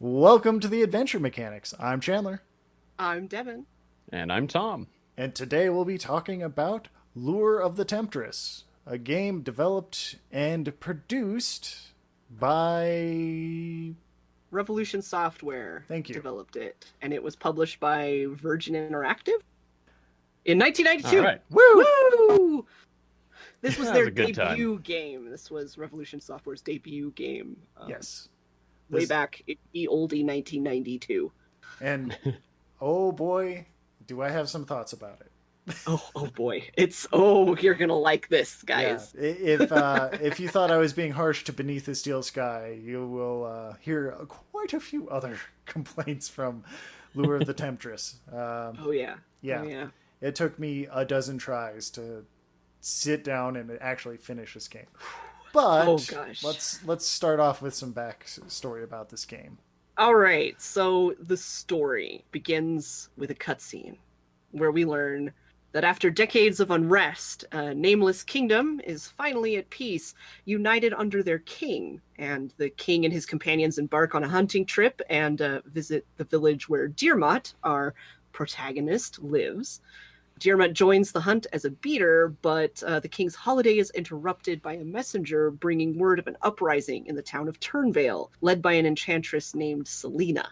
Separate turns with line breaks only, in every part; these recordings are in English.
Welcome to the Adventure Mechanics. I'm Chandler,
I'm Devin.
And I'm Tom.
and today we'll be talking about Lure of the Temptress, a game developed and produced by.
Revolution Software
Thank you.
developed it, and it was published by Virgin Interactive in 1992.
All right.
Woo! This was
That
their
was a good
debut game. This was Revolution Software's debut game.
Yes.
Way
This-
back in the oldie 1992.
And oh boy, do I have some thoughts about it.
Oh boy. You're gonna like this, guys.
Yeah. If you thought I was being harsh to Beneath the Steel Sky, you will hear quite a few other complaints from Lure of the Temptress.
Oh yeah.
Yeah.
Oh, yeah.
It took me a dozen tries to sit down and actually finish this game. But
Oh, gosh.
let's start off with some backstory about this game.
All right, so the story begins with a cutscene where we learn that after decades of unrest, a nameless kingdom is finally at peace, united under their king. And the king and his companions embark on a hunting trip and visit the village where Dearmot, our protagonist, lives. Dearmot joins the hunt as a beater, but the king's holiday is interrupted by a messenger bringing word of an uprising in the town of Turnvale, led by an enchantress named Selena.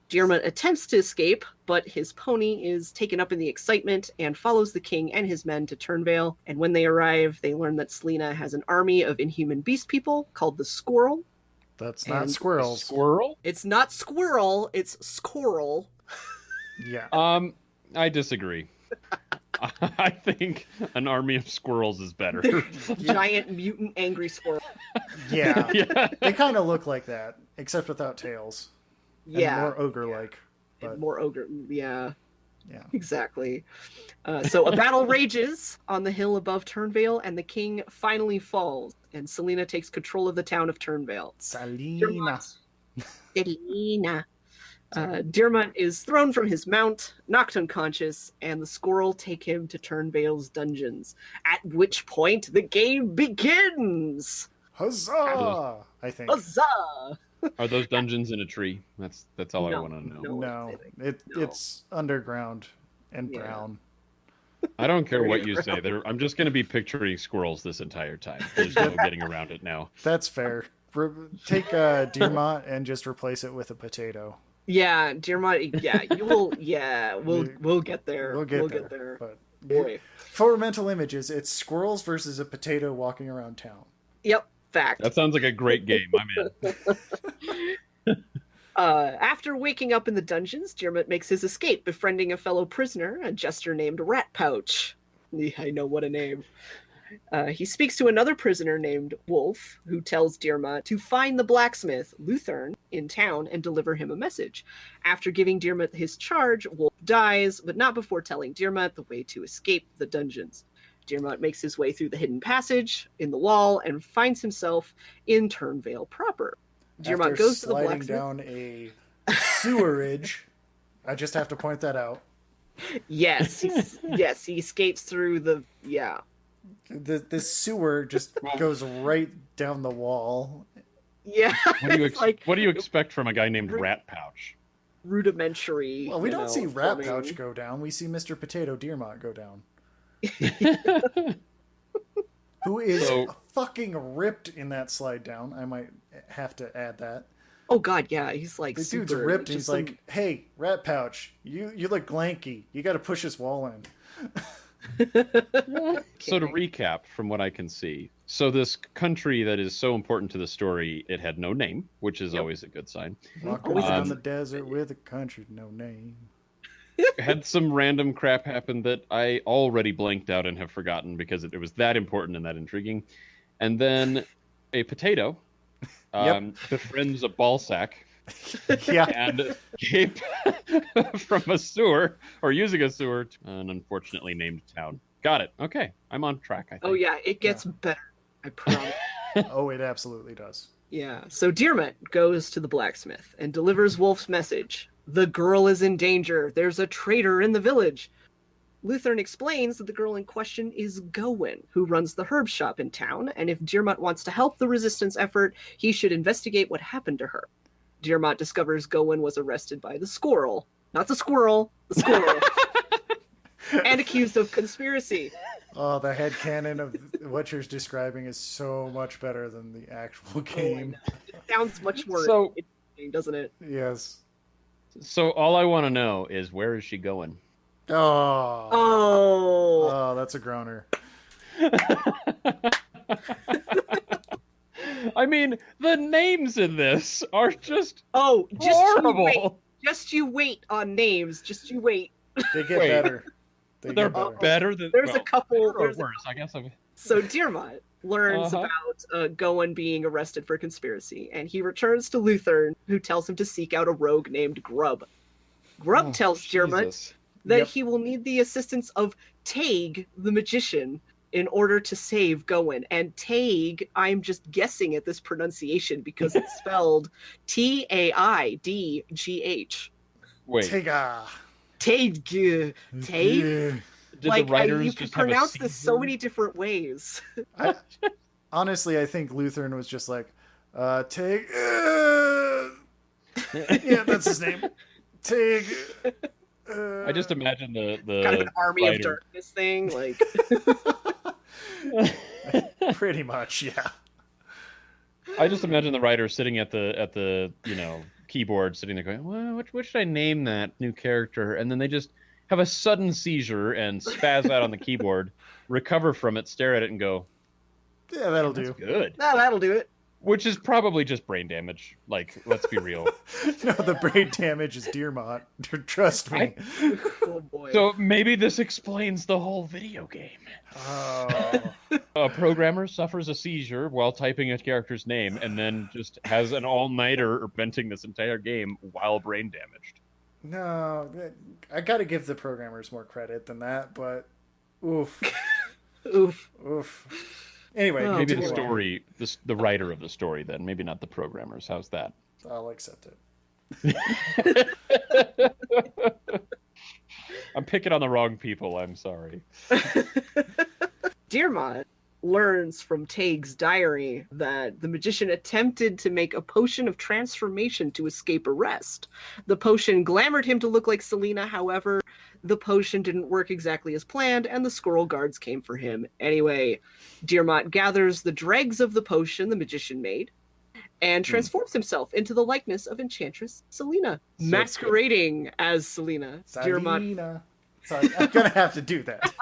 Dearmot attempts to escape, but his pony is taken up in the excitement and follows the king and his men to Turnvale. And when they arrive, they learn that Selena has an army of inhuman beast people called the Squirrel.
That's not
And
squirrels.
Squirrel?
It's not Squirrel, it's Squirrel.
Yeah.
I disagree. I think an army of squirrels is better.
Giant mutant angry squirrel.
Yeah.
Yeah.
They kind of look like that, except without tails. And
Yeah.
more ogre-like. But
More ogre. Yeah.
yeah.
Exactly. So a battle rages on the hill above Turnvale, and the king finally falls, and Selena takes control of the town of Turnvale.
Salina.
Selena. Dearmont is thrown from his mount, knocked unconscious, and the squirrel take him to Turnvale's dungeons. At which point the game begins.
Huzzah! I think.
Huzzah!
Are those dungeons in a tree? That's all I
No.
want to know.
No.
No,
No.
it's underground and
Yeah.
brown.
I don't care what you say. I'm just going to be picturing squirrels this entire time. There's no getting around it now.
That's fair. Take Dearmont and just replace it with a potato.
Yeah, Dearmont. Yeah, you will. Yeah, we'll get there.
We'll get there. But
Boy.
for mental images, it's squirrels versus a potato walking around town.
Yep. Fact.
That sounds like a great game. I'm in.
After waking up in the dungeons, Dearmot makes his escape, befriending a fellow prisoner, a jester named Rat Pouch. I know, what a name. He speaks to another prisoner named Wolf, who tells Dearmot to find the blacksmith, Luthern, in town and deliver him a message. After giving Dearmot his charge, Wolf dies, but not before telling Dearmot the way to escape the dungeons. Dearmot makes his way through the hidden passage in the wall and finds himself in Turnvale proper. Dearmot
After
goes to the
sliding
blacksmith.
down a sewerage. I just have to point that out.
Yes, he skates through the
This sewer just goes right down the wall.
Yeah. It's like
What do you expect from a guy named Rat Pouch?
rudimentary.
Well, we don't see Rat
plumbing.
Pouch go down. We see Mr. Potato Dearmont go down. Who is fucking ripped in that slide down. I might have to add that.
Oh god, yeah, he's like
The dude's
super,
ripped and
just
he's like, hey, Rat Pouch, you look lanky. You got to push this wall in.
So to recap, from what I can see, so this country that is so important to the story, it had no name, which is always a good sign.
Walking
Always
around
is.
the desert with a country, no name.
Had some random crap happen that I already blanked out and have forgotten because it was that important and that intriguing. And then a potato befriends a ball sack
Yeah.
and escape from a sewer, or using a sewer, to an unfortunately named town. Got it. Okay, I'm on track, I think.
Oh yeah, it gets better. I promise.
Oh, it absolutely does.
Yeah. So Dearmot goes to the blacksmith and delivers Wolf's message. The girl is in danger. There's a traitor in the village. Luthern explains that the girl in question is Gawain, who runs the herb shop in town, and if Dearmot wants to help the resistance effort, he should investigate what happened to her. Diarmot discovers Gowen was arrested by the squirrel. Not the squirrel, the squirrel. And accused of conspiracy.
Oh, the headcanon of what you're describing is so much better than the actual game.
It sounds much more interesting, doesn't it?
Yes.
So all I want to know is, where is she going?
Oh, that's a groaner.
I mean, the names in this are just
horrible. Just you wait on names. Just you wait.
They get better.
They're better than.
There's a couple.
There's worse, I guess.
So Diarmot learns about Gowen being arrested for conspiracy, and he returns to Luthern, who tells him to seek out a rogue named Grub. Grub tells Diarmot that he will need the assistance of Taig, the magician, in order to save Gowen. And Taig, I'm just guessing at this pronunciation because it's spelled Taidgh.
Wait.
Taig.
Did the writers
you can pronounce this so many different ways.
Honestly, I think Luthern was just like, Taig. Yeah, that's his name. Taig.
I just imagine the
kind of an army
writer.
of darkness thing, like.
Pretty much, yeah.
I just imagine the writer sitting at the keyboard, sitting there going, "Well, what should I name that new character?" And then they just have a sudden seizure and spaz out on the keyboard, recover from it, stare at it, and go,
"Yeah, that'll do."
Good.
That'll do it.
Which is probably just brain damage. Like, let's be real.
No, the brain damage is Diarmot. Trust me.
Oh boy.
So maybe this explains the whole video game.
Oh.
A programmer suffers a seizure while typing a character's name and then just has an all-nighter venting this entire game while brain damaged.
No, I gotta give the programmers more credit than that, but oof. Oof. Anyway,
maybe the story, the writer of the story then, maybe not the programmers. How's that?
I'll accept
it. I'm picking on the wrong people, I'm sorry.
Diarmot learns from Taig's diary that the magician attempted to make a potion of transformation to escape arrest. The potion glamored him to look like Selena, however, the potion didn't work exactly as planned, and the squirrel guards came for him. Anyway, Diarmot gathers the dregs of the potion the magician made, and transforms himself into the likeness of Enchantress Selena, masquerading as Selena.
Selena. Sorry, I'm gonna have to do that.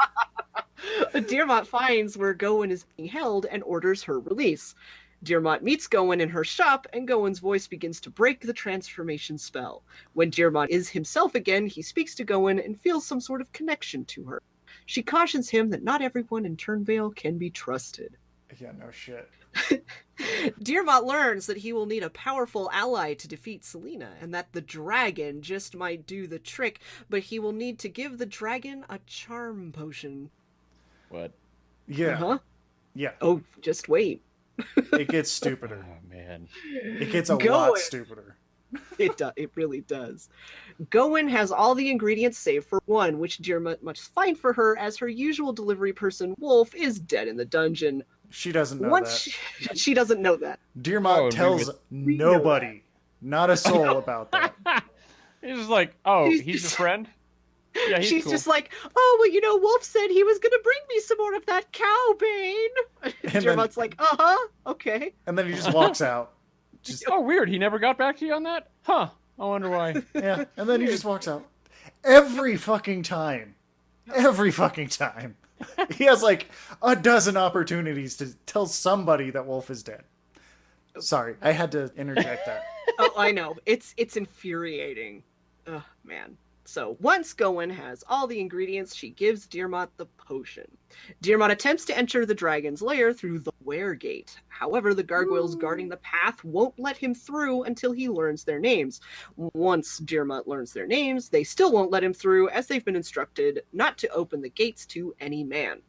Diarmot finds where Gowen is being held and orders her release. Diarmot meets Gowen in her shop, and Gowen's voice begins to break the transformation spell. When Diarmot is himself again, he speaks to Gowen and feels some sort of connection to her. She cautions him that not everyone in Turnvale can be trusted.
Yeah, no shit.
Diarmot learns that he will need a powerful ally to defeat Selena, and that the dragon just might do the trick, but he will need to give the dragon a charm potion.
What?
Yeah.
Uh-huh.
Yeah.
Oh, just wait.
It gets stupider.
Oh, man.
It gets a lot stupider.
It really does. Gowen has all the ingredients save for one, which Diarmot must find for her, as her usual delivery person, Wolf, is dead in the dungeon.
She doesn't know that.
She doesn't know that.
Diarmot tells nobody, not a soul, about that.
He's just like, oh, he's your friend? Yeah, he's
She's
cool.
just like, oh, well, Wolf said he was going to bring me some more of that cow bane. Diarmot's like, okay.
And then he just walks out.
Oh, weird. He never got back to you on that? Huh. I wonder why.
Yeah, and then he just walks out. Every fucking time. He has like a dozen opportunities to tell somebody that Wolf is dead. Sorry, I had to interject that.
Oh, I know. It's infuriating. Oh, man. So once Gowen has all the ingredients, she gives Diarmot the potion. Diarmot attempts to enter the dragon's lair through the Weregate. However, the gargoyles guarding the path won't let him through until he learns their names. Once Diarmot learns their names, they still won't let him through, as they've been instructed not to open the gates to any man.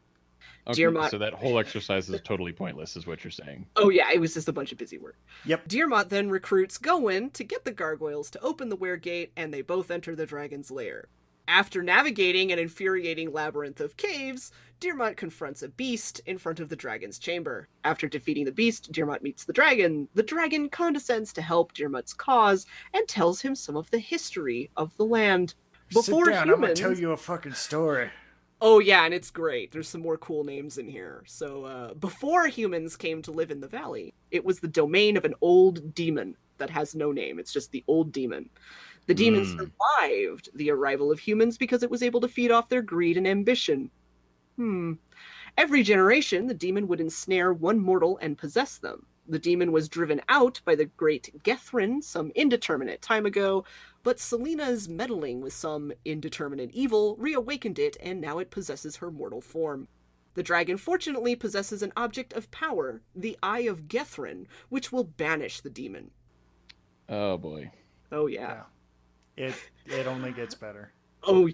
Okay,
Diarmot...
so that whole exercise is totally pointless, is what you're saying.
Oh yeah, it was just a bunch of busy work.
Yep.
Diarmot then recruits Gowen to get the gargoyles to open the Weregate, and they both enter the dragon's lair. After navigating an infuriating labyrinth of caves, Dearmont confronts a beast in front of the dragon's chamber. After defeating the beast, Dearmont meets the dragon. The dragon condescends to help Dearmont's cause and tells him some of the history of the land.
Sit down, I'm gonna tell you a fucking story.
Oh yeah, and it's great. There's some more cool names in here. So, before humans came to live in the valley, it was the domain of an old demon that has no name. It's just the old demon. The demon survived the arrival of humans because it was able to feed off their greed and ambition. Every generation, the demon would ensnare one mortal and possess them. The demon was driven out by the great Gethrin some indeterminate time ago, but Selena's meddling with some indeterminate evil reawakened it, and now it possesses her mortal form. The dragon fortunately possesses an object of power, the Eye of Gethrin, which will banish the demon.
Oh boy.
Oh yeah.
It only gets better.
Oh,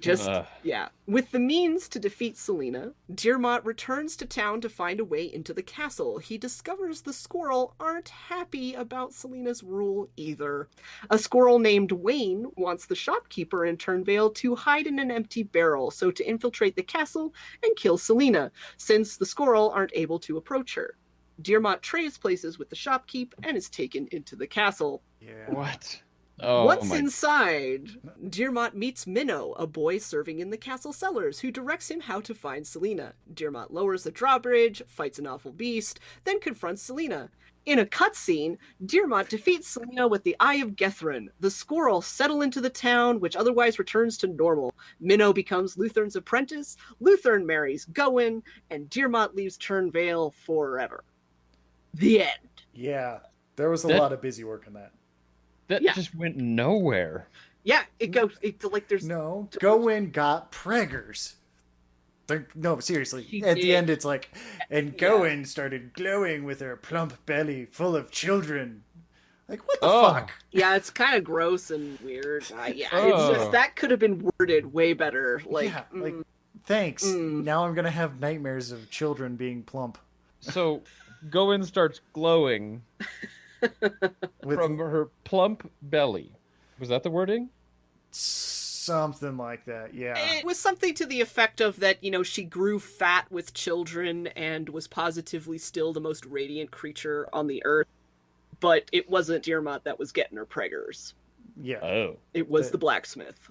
yeah. With the means to defeat Selena, Dearmont returns to town to find a way into the castle. He discovers the squirrel aren't happy about Selena's rule either. A squirrel named Wayne wants the shopkeeper in Turnvale to hide in an empty barrel, so to infiltrate the castle and kill Selena, since the squirrel aren't able to approach her. Dearmont trades places with the shopkeep and is taken into the castle.
Yeah.
What? Oh,
Once inside, Dearmont meets Minnow, a boy serving in the castle cellars, who directs him how to find Selena. Dearmont lowers the drawbridge, fights an awful beast, then confronts Selena. In a cutscene, Dearmont defeats Selena with the Eye of Gethrin. The squirrel settle into the town, which otherwise returns to normal. Minnow becomes Luthern's apprentice, Luthern marries Gawain, and Dearmont leaves Turnvale forever. The end.
Yeah, there was a lot of busy work in that.
That just went nowhere.
Yeah, it goes like there's
no. Gawain got preggers. No, seriously. At the end, it's like, and Gawain started glowing with her plump belly full of children. Like, what the fuck?
Yeah, it's kind of gross and weird. It's just that could have been worded way better. Like,
thanks. Now I'm gonna have nightmares of children being plump.
So, Gawain starts glowing. From her plump belly. Was that the wording?
Something like that, yeah.
It was something to the effect of that, she grew fat with children and was positively still the most radiant creature on the earth. But it wasn't Dearmont that was getting her preggers.
Yeah.
Oh.
It was the blacksmith.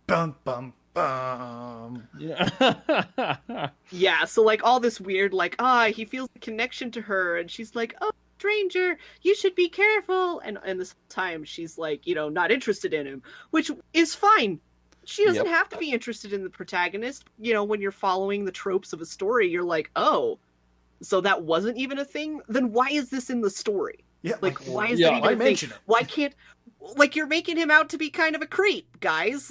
Bum, bum, bum.
Yeah.
Yeah, so all this weird, he feels a connection to her, and she's like, oh, stranger, you should be careful. And this time she's not interested in him, which is fine. She doesn't have to be interested in the protagonist. When you're following the tropes of a story, you're like, oh, so that wasn't even a thing? Then why is this in the story?
Yeah,
why is it even a thing? Why can't... you're making him out to be kind of a creep, guys.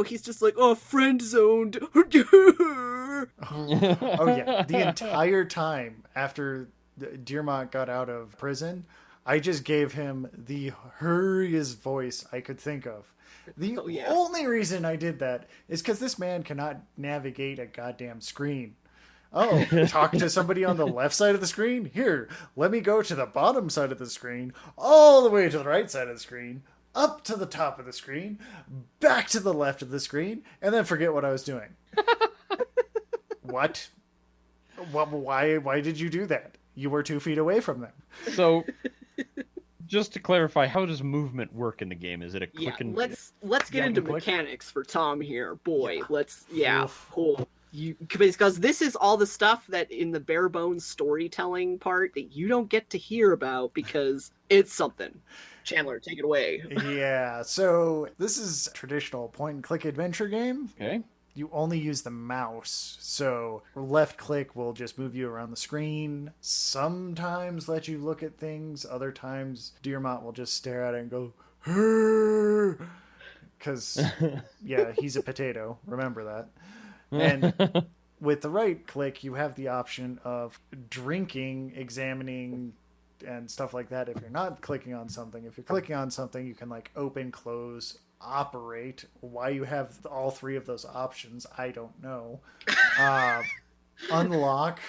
He's just friend zoned.
Oh, yeah. The entire time after Dearmont got out of prison, I just gave him the hurriest voice I could think of. The only reason I did that is because this man cannot navigate a goddamn screen. Oh, talk to somebody on the left side of the screen? Here, let me go to the bottom side of the screen, all the way to the right side of the screen, up to the top of the screen, back to the left of the screen, and then forget what I was doing. What? Why did you do that? You were 2 feet away from them.
So, just to clarify, how does movement work in the game? Is it a click and...
Let's get into mechanics for Tom here. Boy, cool. Because this is all the stuff that in the bare bones storytelling part that you don't get to hear about because it's something. Chandler, take it away.
Yeah, so this is a traditional point-and-click adventure game.
Okay.
You only use the mouse, so left click will just move you around the screen, sometimes let you look at things, other times Dearmont will just stare at it and go, because, he's a potato, remember that. And with the right click, you have the option of drinking, examining, and stuff like that if you're not clicking on something. If you're clicking on something, you can open, close, operate. Why you have all 3 of those options, I don't know. Unlock,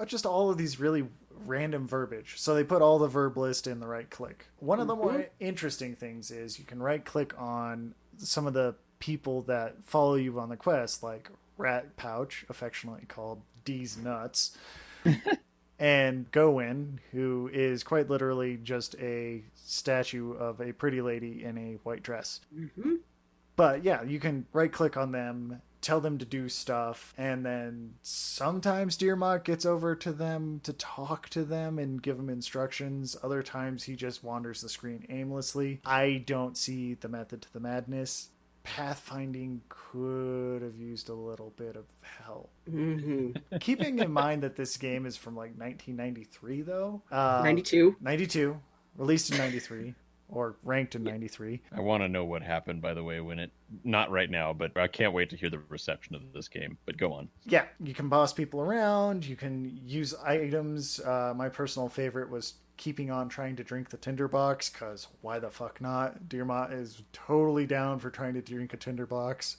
just all of these really random verbiage. So they put all the verb list in the right click. One of the more interesting things is you can right click on some of the people that follow you on the quest, like Rat Pouch, affectionately called D's Nuts, and Gawain, who is quite literally just a statue of a pretty lady in a white dress.
Mm-hmm.
But yeah, you can right click on them, tell them to do stuff, and then sometimes Dearmot gets over to them to talk to them and give them instructions. Other times he just wanders the screen aimlessly. I don't see the method to the madness. Pathfinding could have used a little bit of help.
Mm-hmm.
Keeping in mind that this game is from like 1993, though.
92.
92, released in 93. Or ranked in 93.
I want to know what happened, by the way, when it... Not right now, but I can't wait to hear the reception of this game. But go on.
Yeah, you can boss people around. You can use items. My personal favorite was keeping on trying to drink the tinderbox, because why the fuck not? Dearmot is totally down for trying to drink a tinderbox.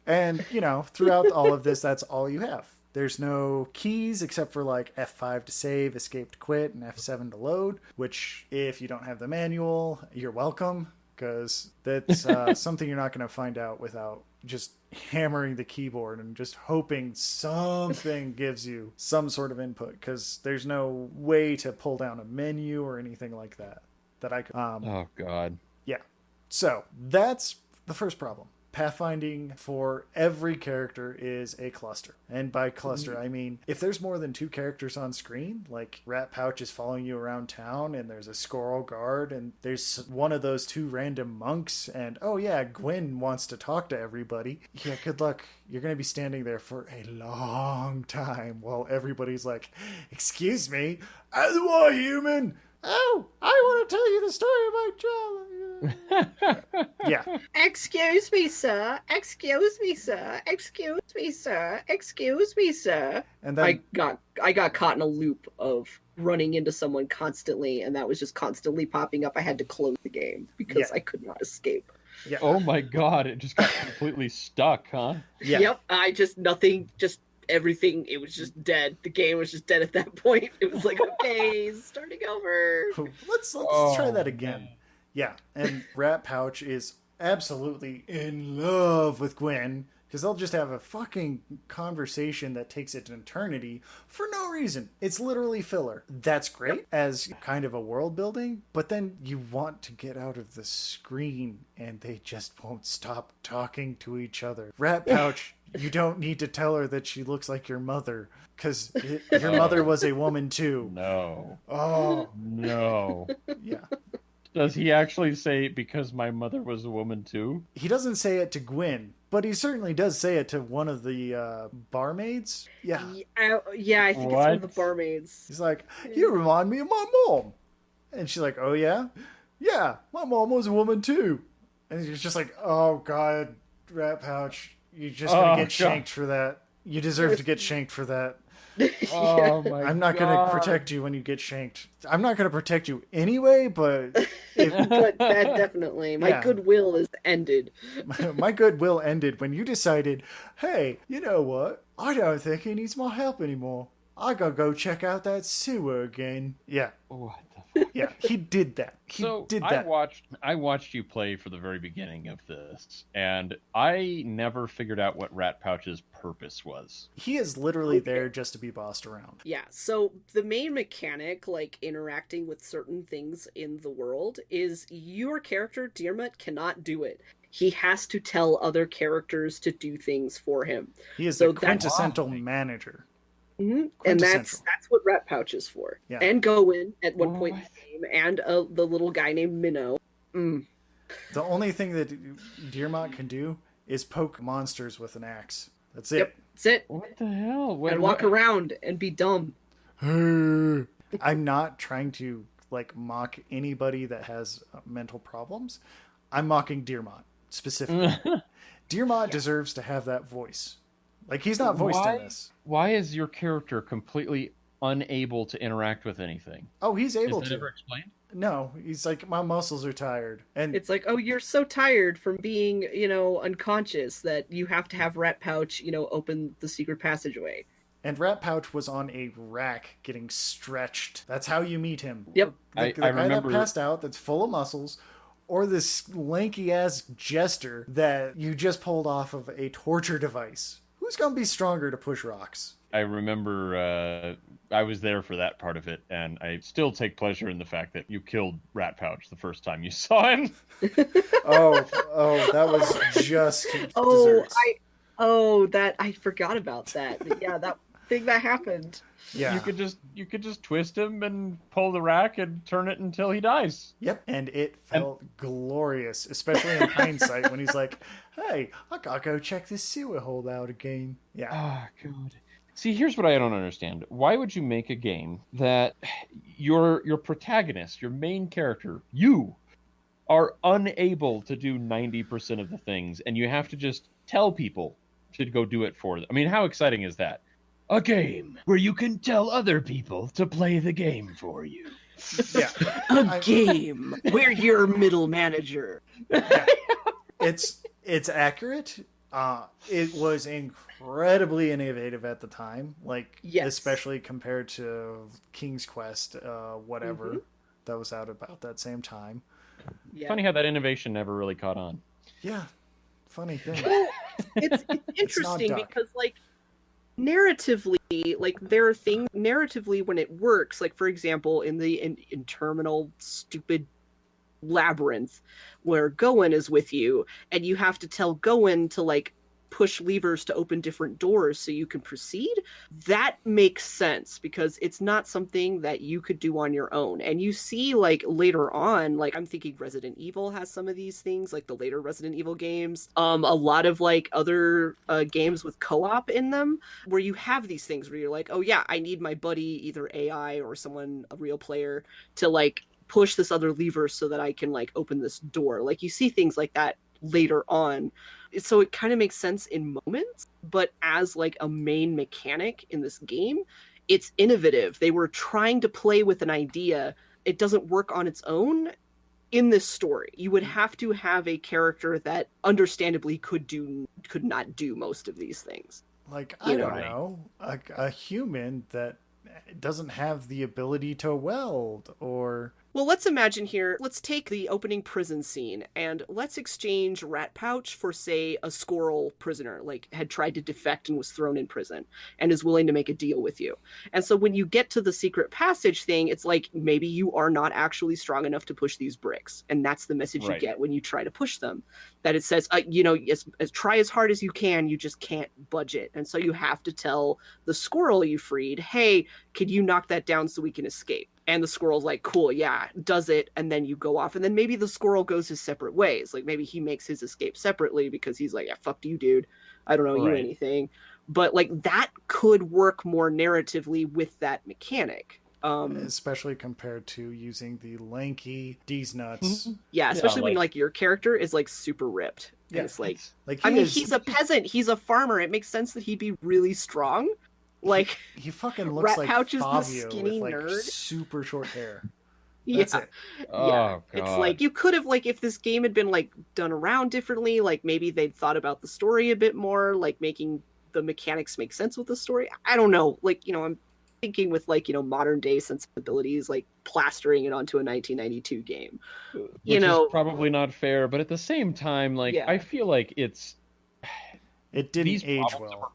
And, you know, throughout all of this, that's all you have. There's no keys except for like F5 to save, escape to quit, and F7 to load, which if you don't have the manual, you're welcome, because that's something you're not going to find out without just hammering the keyboard and just hoping something gives you some sort of input, because there's no way to pull down a menu or anything like that I could.
Oh, God.
Yeah. So that's the first problem. Pathfinding for every character is a cluster. And by cluster, I mean, if there's more than 2 characters on screen, like Rat Pouch is following you around town and there's a squirrel guard and there's one of those 2 random monks and, oh yeah, Gwyn wants to talk to everybody. Yeah, good luck. You're going to be standing there for a long time while everybody's like, excuse me, as a human. Oh, I want to tell you the story about Jolly. Yeah.
Excuse me, sir. Excuse me, sir. Excuse me, sir. Excuse me, sir.
And then
I got caught in a loop of running into someone constantly, and that was just constantly popping up. I had to close the game because I could not escape.
Yeah.
Oh my God, it just got completely stuck, huh?
Yeah.
Yep. Everything, it was just dead. The game was just dead at that point. It was like, okay, starting over.
Let's try that again.
Man.
Yeah, and Rat Pouch is absolutely in love with Gwen, because they'll just have a fucking conversation that takes it an eternity for no reason. It's literally filler. That's great as kind of a world building, but then you want to get out of the screen and they just won't stop talking to each other. Rat Pouch, you don't need to tell her that she looks like your mother, because your mother was a woman too.
No.
Oh.
No.
Yeah.
Does he actually say, because my mother was a woman too?
He doesn't say it to Gwyn, but he certainly does say it to one of the barmaids. Yeah.
Yeah, I think it's one of the barmaids.
He's like, you remind me of my mom. And she's like, oh yeah? Yeah, my mom was a woman too. And he's just like, oh God, Rat Pouch, you're just going to get shanked for that. You deserve to get shanked for that.
Oh my God.
I'm not going to protect you when you get shanked. I'm not going to protect you anyway, but...
But that definitely, my goodwill is ended.
My goodwill ended when you decided, hey, you know what? I don't think he needs my help anymore. I gotta go check out that sewer again. Yeah.
What the fuck?
Yeah, he did that. He did that.
I watched you play for the very beginning of this, and I never figured out what Rat Pouch's purpose was.
He is literally there just to be bossed around.
Yeah, so the main mechanic, like interacting with certain things in the world, is your character, Dearmot, cannot do it. He has to tell other characters to do things for him.
He is the quintessential manager.
Mm-hmm. And that's what Rat Pouch is for. Yeah. And Gawain at one point in the game, and the little guy named Minnow. Mm.
The only thing that Dearmot can do is poke monsters with an axe. That's it.
Yep, that's it.
What the hell?
And walk around and be dumb.
I'm not trying to mock anybody that has mental problems. I'm mocking Dearmot specifically. Dearmot deserves to have that voice. He's not voiced in this.
Why is your character completely unable to interact with anything?
Oh, he's able to.
Is that ever explained?
No, he's like, my muscles are tired. And
it's like, oh, you're so tired from being, unconscious that you have to have Rat Pouch, open the secret passageway.
And Rat Pouch was on a rack getting stretched. That's how you meet him.
Yep.
The guy that passed out, that's full of muscles, or this lanky ass jester that you just pulled off of a torture device. Who's gonna be stronger to push rocks?
I remember I was there for that part of it, and I still take pleasure in the fact that you killed Rat Pouch the first time you saw him.
Oh, that was just desserts.
I forgot about that. Yeah, that thing that happened.
Yeah.
You could just twist him and pull the rack and turn it until he dies.
Yep, and it felt glorious, especially in hindsight when he's like, "Hey, I gotta go check this sewer hole out again." Yeah.
Oh, God. See, here's what I don't understand. Why would you make a game that your protagonist, your main character, you are unable to do 90% of the things, and you have to just tell people to go do it for them? I mean, how exciting is that? A game where you can tell other people to play the game for you.
Yeah.
A game where you're middle manager.
Yeah. It's accurate. It was incredibly innovative at the time, like especially compared to King's Quest, whatever that was out about that same time.
Yeah.
Funny how that innovation never really caught on.
Yeah, funny thing.
It's interesting because like narratively, like there are things narratively when it works. Like for example, in the interminable stupid labyrinth where Goen is with you and you have to tell Goen to like push levers to open different doors so you can proceed, that makes sense because it's not something that you could do on your own. And you see like later on, like I'm thinking Resident Evil has some of these things, like the later Resident Evil games, a lot of like other games with co-op in them where you have these things where you're like, oh yeah, I need my buddy, either AI or someone, a real player, to like push this other lever so that I can like open this door. Like you see things like that later on. So it kind of makes sense in moments, but as like a main mechanic in this game, it's innovative. They were trying to play with an idea. It doesn't work on its own in this story. You would have to have a character that understandably could not do most of these things.
Like, I don't know, a human that doesn't have the ability to weld or...
Well, let's imagine here, let's take the opening prison scene and let's exchange Rat Pouch for, say, a squirrel prisoner, like had tried to defect and was thrown in prison and is willing to make a deal with you. And so when you get to the secret passage thing, it's like maybe you are not actually strong enough to push these bricks. And that's the message you get when you try to push them. That it says, try as hard as you can, you just can't budge it. And so you have to tell the squirrel you freed, hey, could you knock that down so we can escape? And the squirrel's like, cool, yeah, does it. And then you go off. And then maybe the squirrel goes his separate ways. Like maybe he makes his escape separately because he's like, yeah, fuck you, dude. I don't know you anything. But like that could work more narratively with that mechanic.
Especially compared to using the lanky D's nuts.
Yeah, especially when like your character is like super ripped. Yeah, and it's like he's a peasant, he's a farmer. It makes sense that he'd be really strong. Like
he fucking looks
Rat
like
Pouch is
Fabio
the skinny
with, like,
nerd.
super short hair.
That's
it.
Oh,
yeah.
God.
It's like you could have like if this game had been like done around differently, like maybe they'd thought about the story a bit more, like making the mechanics make sense with the story. I don't know. Like, I'm thinking with like, modern day sensibilities, like plastering it onto a 1992 game.
Which is probably not fair, but at the same time, like I feel like
it didn't age well.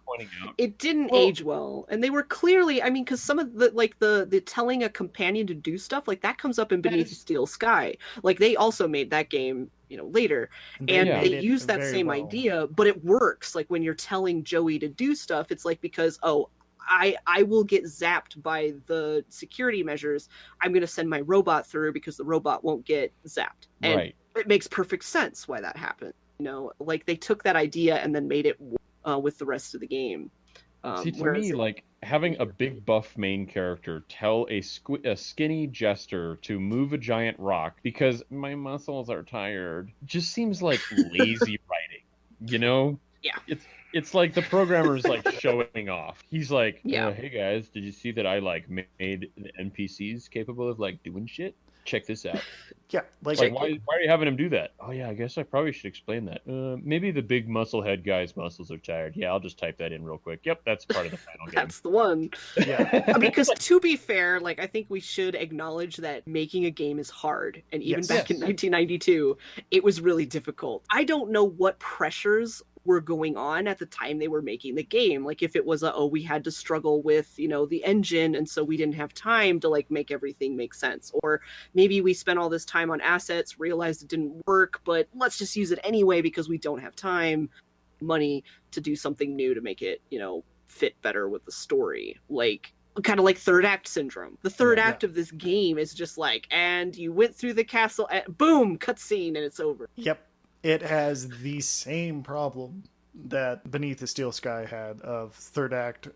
It didn't age well, and they were clearly. I mean, because some of the like the telling a companion to do stuff like that comes up in Beneath the Steel Sky. Like they also made that game, later, and they use that same idea, but it works. Like when you're telling Joey to do stuff, it's like because I will get zapped by the security measures. I'm going to send my robot through because the robot won't get zapped, and it makes perfect sense why that happened. Like they took that idea and then made it with the rest of the game.
See, to me, like having a big buff main character tell a skinny jester to move a giant rock because my muscles are tired just seems like lazy writing,
Yeah.
It's like the programmer's like showing off. He's like, hey guys, did you see that I like made the NPCs capable of like doing shit? check this out.
Yeah,
Like why are you having him do that? Oh yeah, I guess I probably should explain that. Maybe the big muscle head guy's muscles are tired. Yeah, I'll just type that in real quick. Yep, that's part of the final game.
That's the one.
Yeah.
Because to be fair, like I think we should acknowledge that making a game is hard. And even back in 1992, it was really difficult. I don't know what pressures were going on at the time they were making the game. Like if it was we had to struggle with, the engine, and so we didn't have time to like make everything make sense. Or maybe we spent all this time on assets, realized it didn't work, but let's just use it anyway because we don't have time, money to do something new to make it, fit better with the story. Like kind of like third act syndrome. The third act of this game is just like, and you went through the castle and boom, cutscene, and it's over.
Yep. It has the same problem that Beneath the Steel Sky had of third act.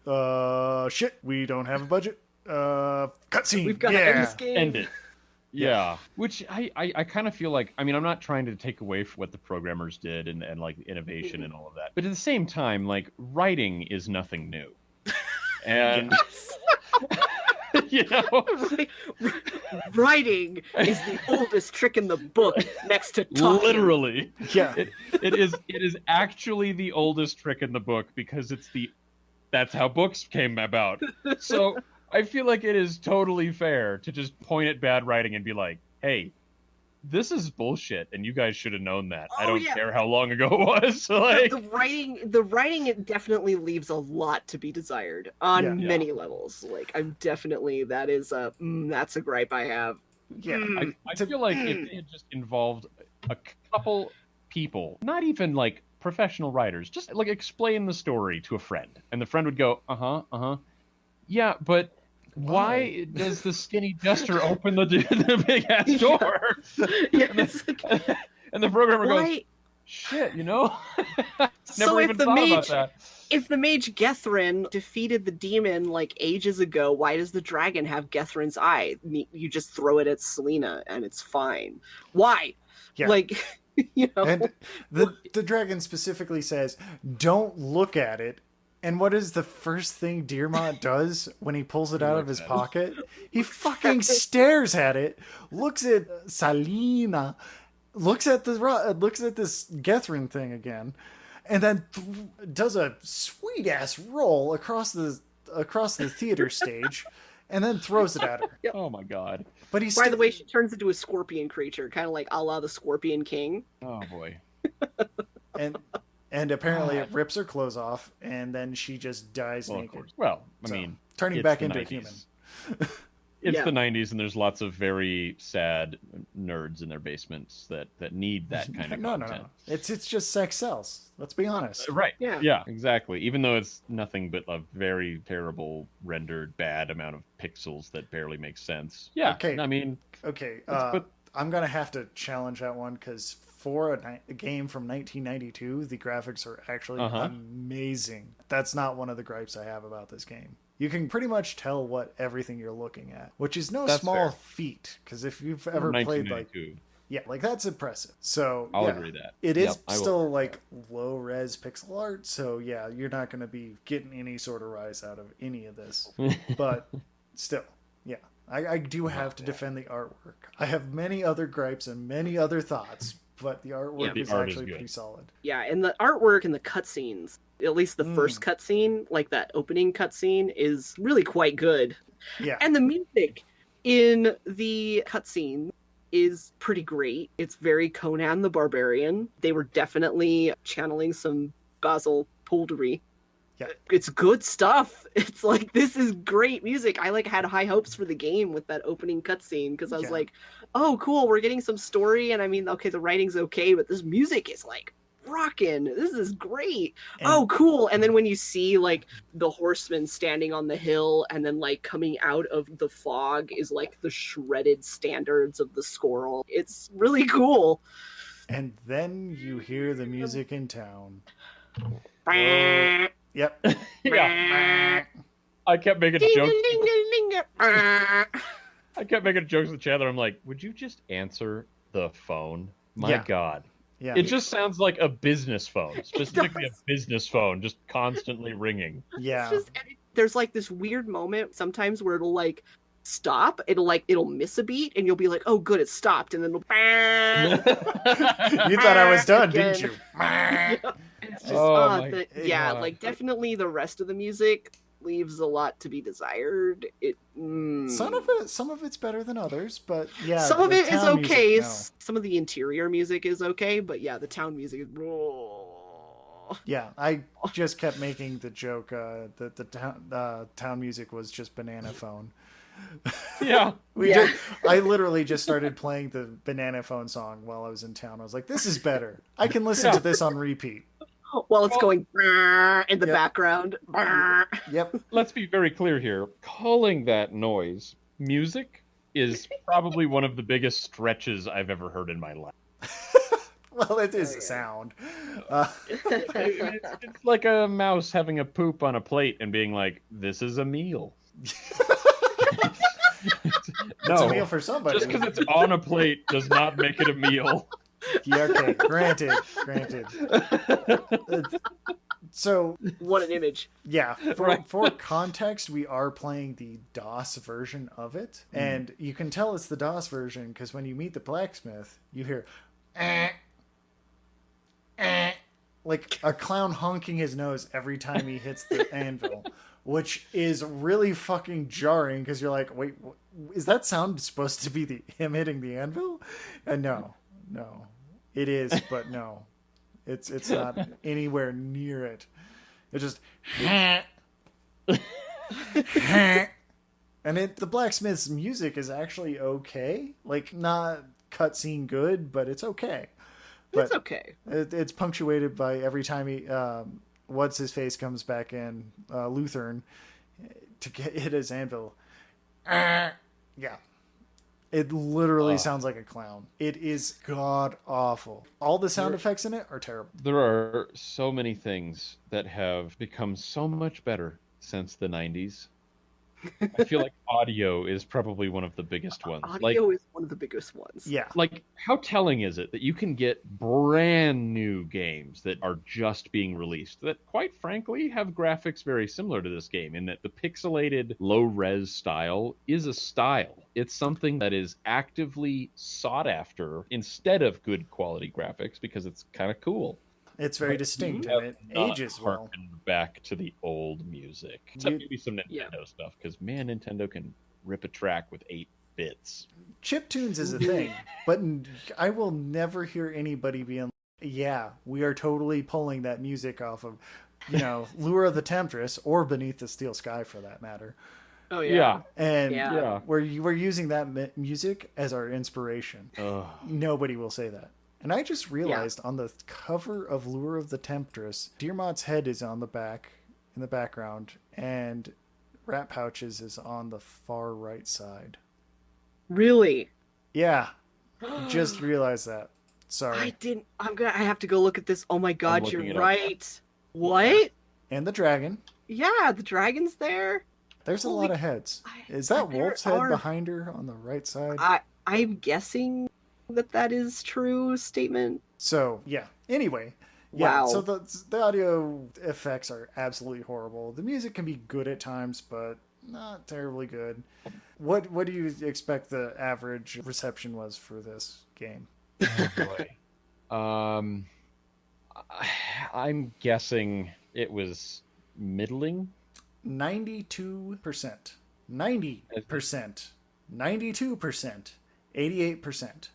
Shit, we don't have a budget. Cutscene.
We've got to end this game.
End it. Yeah. Which I kind of feel like, I mean, I'm not trying to take away from what the programmers did and like innovation and all of that. But at the same time, like writing is nothing new. And
writing is the oldest trick in the book next to talking.
Literally.
Yeah.
It is actually the oldest trick in the book because that's how books came about. So I feel like it is totally fair to just point at bad writing and be like, hey, this is bullshit, and you guys should have known that. I don't care how long ago it was. So, like,
the writing, it definitely leaves a lot to be desired on many levels. Like, that's a gripe I have.
Yeah,
I feel like if it just involved a couple people, not even like professional writers, just like explain the story to a friend, and the friend would go, yeah, but why does the skinny jester open the big ass door? And the programmer goes, shit, Never even thought about that.
If the mage Gethrin defeated the demon like ages ago, why does the dragon have Gethrin's eye? You just throw it at Selena and it's fine. Why?
Yeah.
Like,
And the dragon specifically says, don't look at it. And what is the first thing Dearmont does when he pulls it out of his pocket? He fucking stares at it, looks at Salina, looks at this Gethrin thing again, and then does a sweet ass roll across the theater stage, and then throws it at her.
Yep.
Oh my god!
But by the way, she turns into a scorpion creature, kind of like a la the Scorpion King.
Oh boy!
And apparently it rips her clothes off, and then she just dies naked. Of course.
Well, I mean,
turning back into a human.
It's the 90s, and there's lots of very sad nerds in their basements that need that kind of content.
No. It's just sex sells. Let's be honest.
Right. Yeah, exactly. Even though it's nothing but a very terrible rendered bad amount of pixels that barely makes sense. Yeah.
Okay.
I mean.
Okay. I'm gonna have to challenge that one because for a game from 1992, the graphics are actually amazing. That's not one of the gripes I have about this game. You can pretty much tell what everything you're looking at, which is no small feat. Because if you've ever played that's impressive. So
I'll agree that
it is still like low res pixel art. So yeah, you're not going to be getting any sort of rise out of any of this. But still, yeah, I do have to defend the artwork. I have many other gripes and many other thoughts. But the artwork is actually pretty solid. Yeah,
and the artwork and the cutscenes, at least the first cutscene, like that opening cutscene, is really quite good.
Yeah.
And the music in the cutscene is pretty great. It's very Conan the Barbarian. They were definitely channeling some Basil Poldery.
Yeah.
It's good stuff. It's like, this is great music. I had high hopes for the game with that opening cutscene because I was like, oh, cool, we're getting some story. And I mean, okay, the writing's okay, but this music is like rocking. This is great. Oh, cool. And then when you see like the horseman standing on the hill and then like coming out of the fog is like the shredded standards of the squirrel. It's really cool.
And then you hear the music in town. Yep.
Yeah. I kept making jokes. I kept making jokes in the chat. I'm like, would you just answer the phone? My God. Yeah. It just sounds like a business phone. Specifically a business phone, just constantly ringing.
Yeah.
There's like this weird moment sometimes where it'll like stop. It'll miss a beat, and you'll be like, "Oh, good, it stopped," and then it'll.
You thought I was done,
again.
didn't you?
Yeah, it's just
Oh my
yeah,
God.
like definitely the rest of the music leaves a lot to be desired.
Some of it's better than others, but yeah,
Some of
the
it is
town music,
okay.
no.
Some of the interior music is okay, but yeah, the town music is.
Yeah, I just kept making the joke that the town music was just banana phone.
Yeah.
I literally just started playing the banana phone song while I was in town. I was like, this is better. I can listen to this on repeat.
While it's going in the background.
Yep.
Let's be very clear here. Calling that noise music is probably one of the biggest stretches I've ever heard in my life.
Well, it is a sound.
It's like a mouse having a poop on a plate and being like, "This is a meal."
It's a meal for somebody.
Just because it's on a plate does not make it a meal.
Yeah, okay. Granted. So,
what an image.
yeah, for context, we are playing the DOS version of it. And you can tell it's the DOS version because when you meet the blacksmith, you hear like a clown honking his nose every time he hits the anvil, which is really fucking jarring because you're like, wait, is that sound supposed to be him hitting the anvil? And no, it is, but no, it's not anywhere near it. It's just and the blacksmith's music is actually okay, like not cutscene good, but it's okay. But
it's okay.
It's punctuated by every time he, what's his face comes back in, Lutheran, to hit his anvil. Yeah. It literally sounds like a clown. It is god awful. All the sound effects in it are terrible.
There are so many things that have become so much better since the 90s. I feel like audio is probably one of the biggest ones.
Audio is one of the biggest ones.
Yeah.
Like, how telling is it that you can get brand new games that are just being released that, quite frankly, have graphics very similar to this game in that the pixelated low-res style is a style. It's something that is actively sought after instead of good quality graphics because it's kind of cool.
It's very distinct and it ages well.
Back to the old music. Except maybe some Nintendo stuff, because man, Nintendo can rip a track with 8 bits.
Chiptunes is a thing, but I will never hear anybody being like, yeah, we are totally pulling that music off of, Lure of the Temptress or Beneath the Steel Sky for that matter.
Oh, yeah.
And we're using that music as our inspiration. Nobody will say that. And I just realized on the cover of Lure of the Temptress, Deermont's head is on the back, in the background, and Rat Pouches is on the far right side.
Really?
Yeah. Just realized that. Sorry.
I didn't. I have to go look at this. Oh my god, you're right. What?
And the dragon.
Yeah, the dragon's there.
There's a lot of heads. Is that Wolf's head behind her on the right side?
I'm guessing that is true statement.
So yeah, anyway, yeah.
Wow.
So the audio effects are absolutely horrible. The music can be good at times, but not terribly good. What do you expect the average reception was for this game?
Oh boy. I'm guessing it was middling.
92%, 90%, 92%, 88%.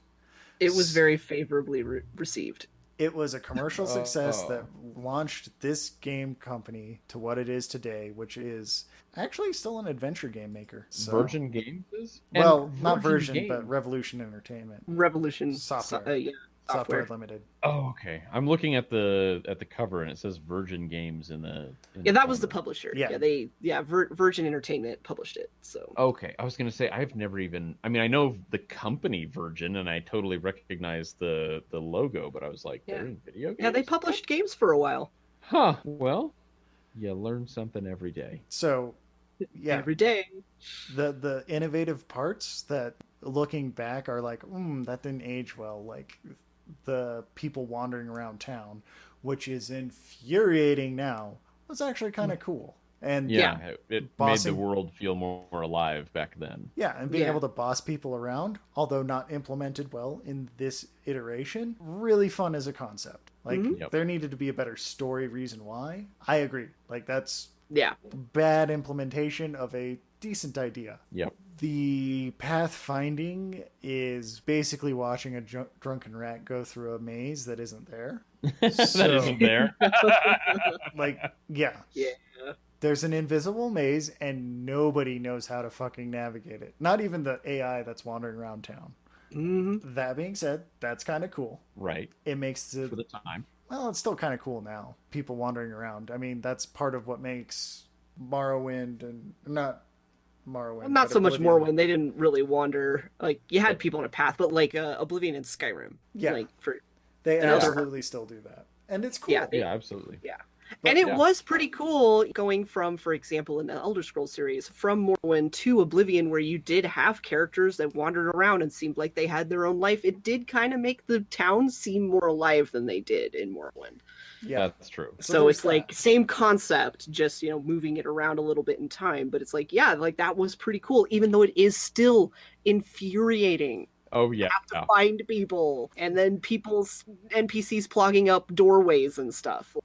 It was very favorably received.
It was a commercial success that launched this game company to what it is today, which is actually still an adventure game maker. So.
Virgin Games is?
Well, not Virgin, but Revolution Entertainment.
Revolution
Software. Software Limited.
Oh, okay. I'm looking at the cover and it says Virgin Games in the.
That was the publisher.
Yeah.
Virgin Entertainment published it. So.
Okay, I was gonna say I've never even. I mean, I know the company Virgin, and I totally recognize the logo, but I was like, they're in video games.
Yeah, they published games for a while.
Huh. Well, you learn something every day.
So, yeah,
every day.
The innovative parts that, looking back, are like, that didn't age well. Like the people wandering around town, which is infuriating now, was actually kind of cool. And
Yeah, it made
bossing,
the world feel more alive back then.
yeah, and being
Yeah.
able to boss people around, although not implemented well in this iteration, really fun as a concept. Like,
Yep.
there needed to be a better story reason why. I agree. Like, that's
Yeah.
bad implementation of a decent idea.
Yep.
The pathfinding is basically watching a drunken rat go through a maze that isn't there.
That
So-
isn't there.
Like, yeah.
Yeah.
There's an invisible maze and nobody knows how to fucking navigate it. Not even the AI that's wandering around town.
Mm-hmm.
That being said, that's kind of cool.
Right.
It makes
For
it,
the time.
well, it's still kind of cool now. People wandering around. I mean, that's part of what makes Morrowind and not Morrowind.
Well, not
but
so much
Oblivion.
more when they didn't really wander. Like you had people on a path, but like Oblivion and Skyrim.
Yeah.
Like for
They
and other-
absolutely still do that. And it's cool.
Yeah, they-
Yeah, absolutely.
yeah.
But-
And it
yeah.
was pretty cool going from, for example, in the Elder Scrolls series, from Morrowind to Oblivion, where you did have characters that wandered around and seemed like they had their own life. It did kind of make the town seem more alive than they did in Morrowind.
Yeah.
That's true.
So
there's
it's like
that.
same concept, just moving it around a little bit in time. But it's like, yeah, like that was pretty cool, even though it is still infuriating.
Oh yeah.
To find people, and then people's NPCs clogging up doorways and stuff.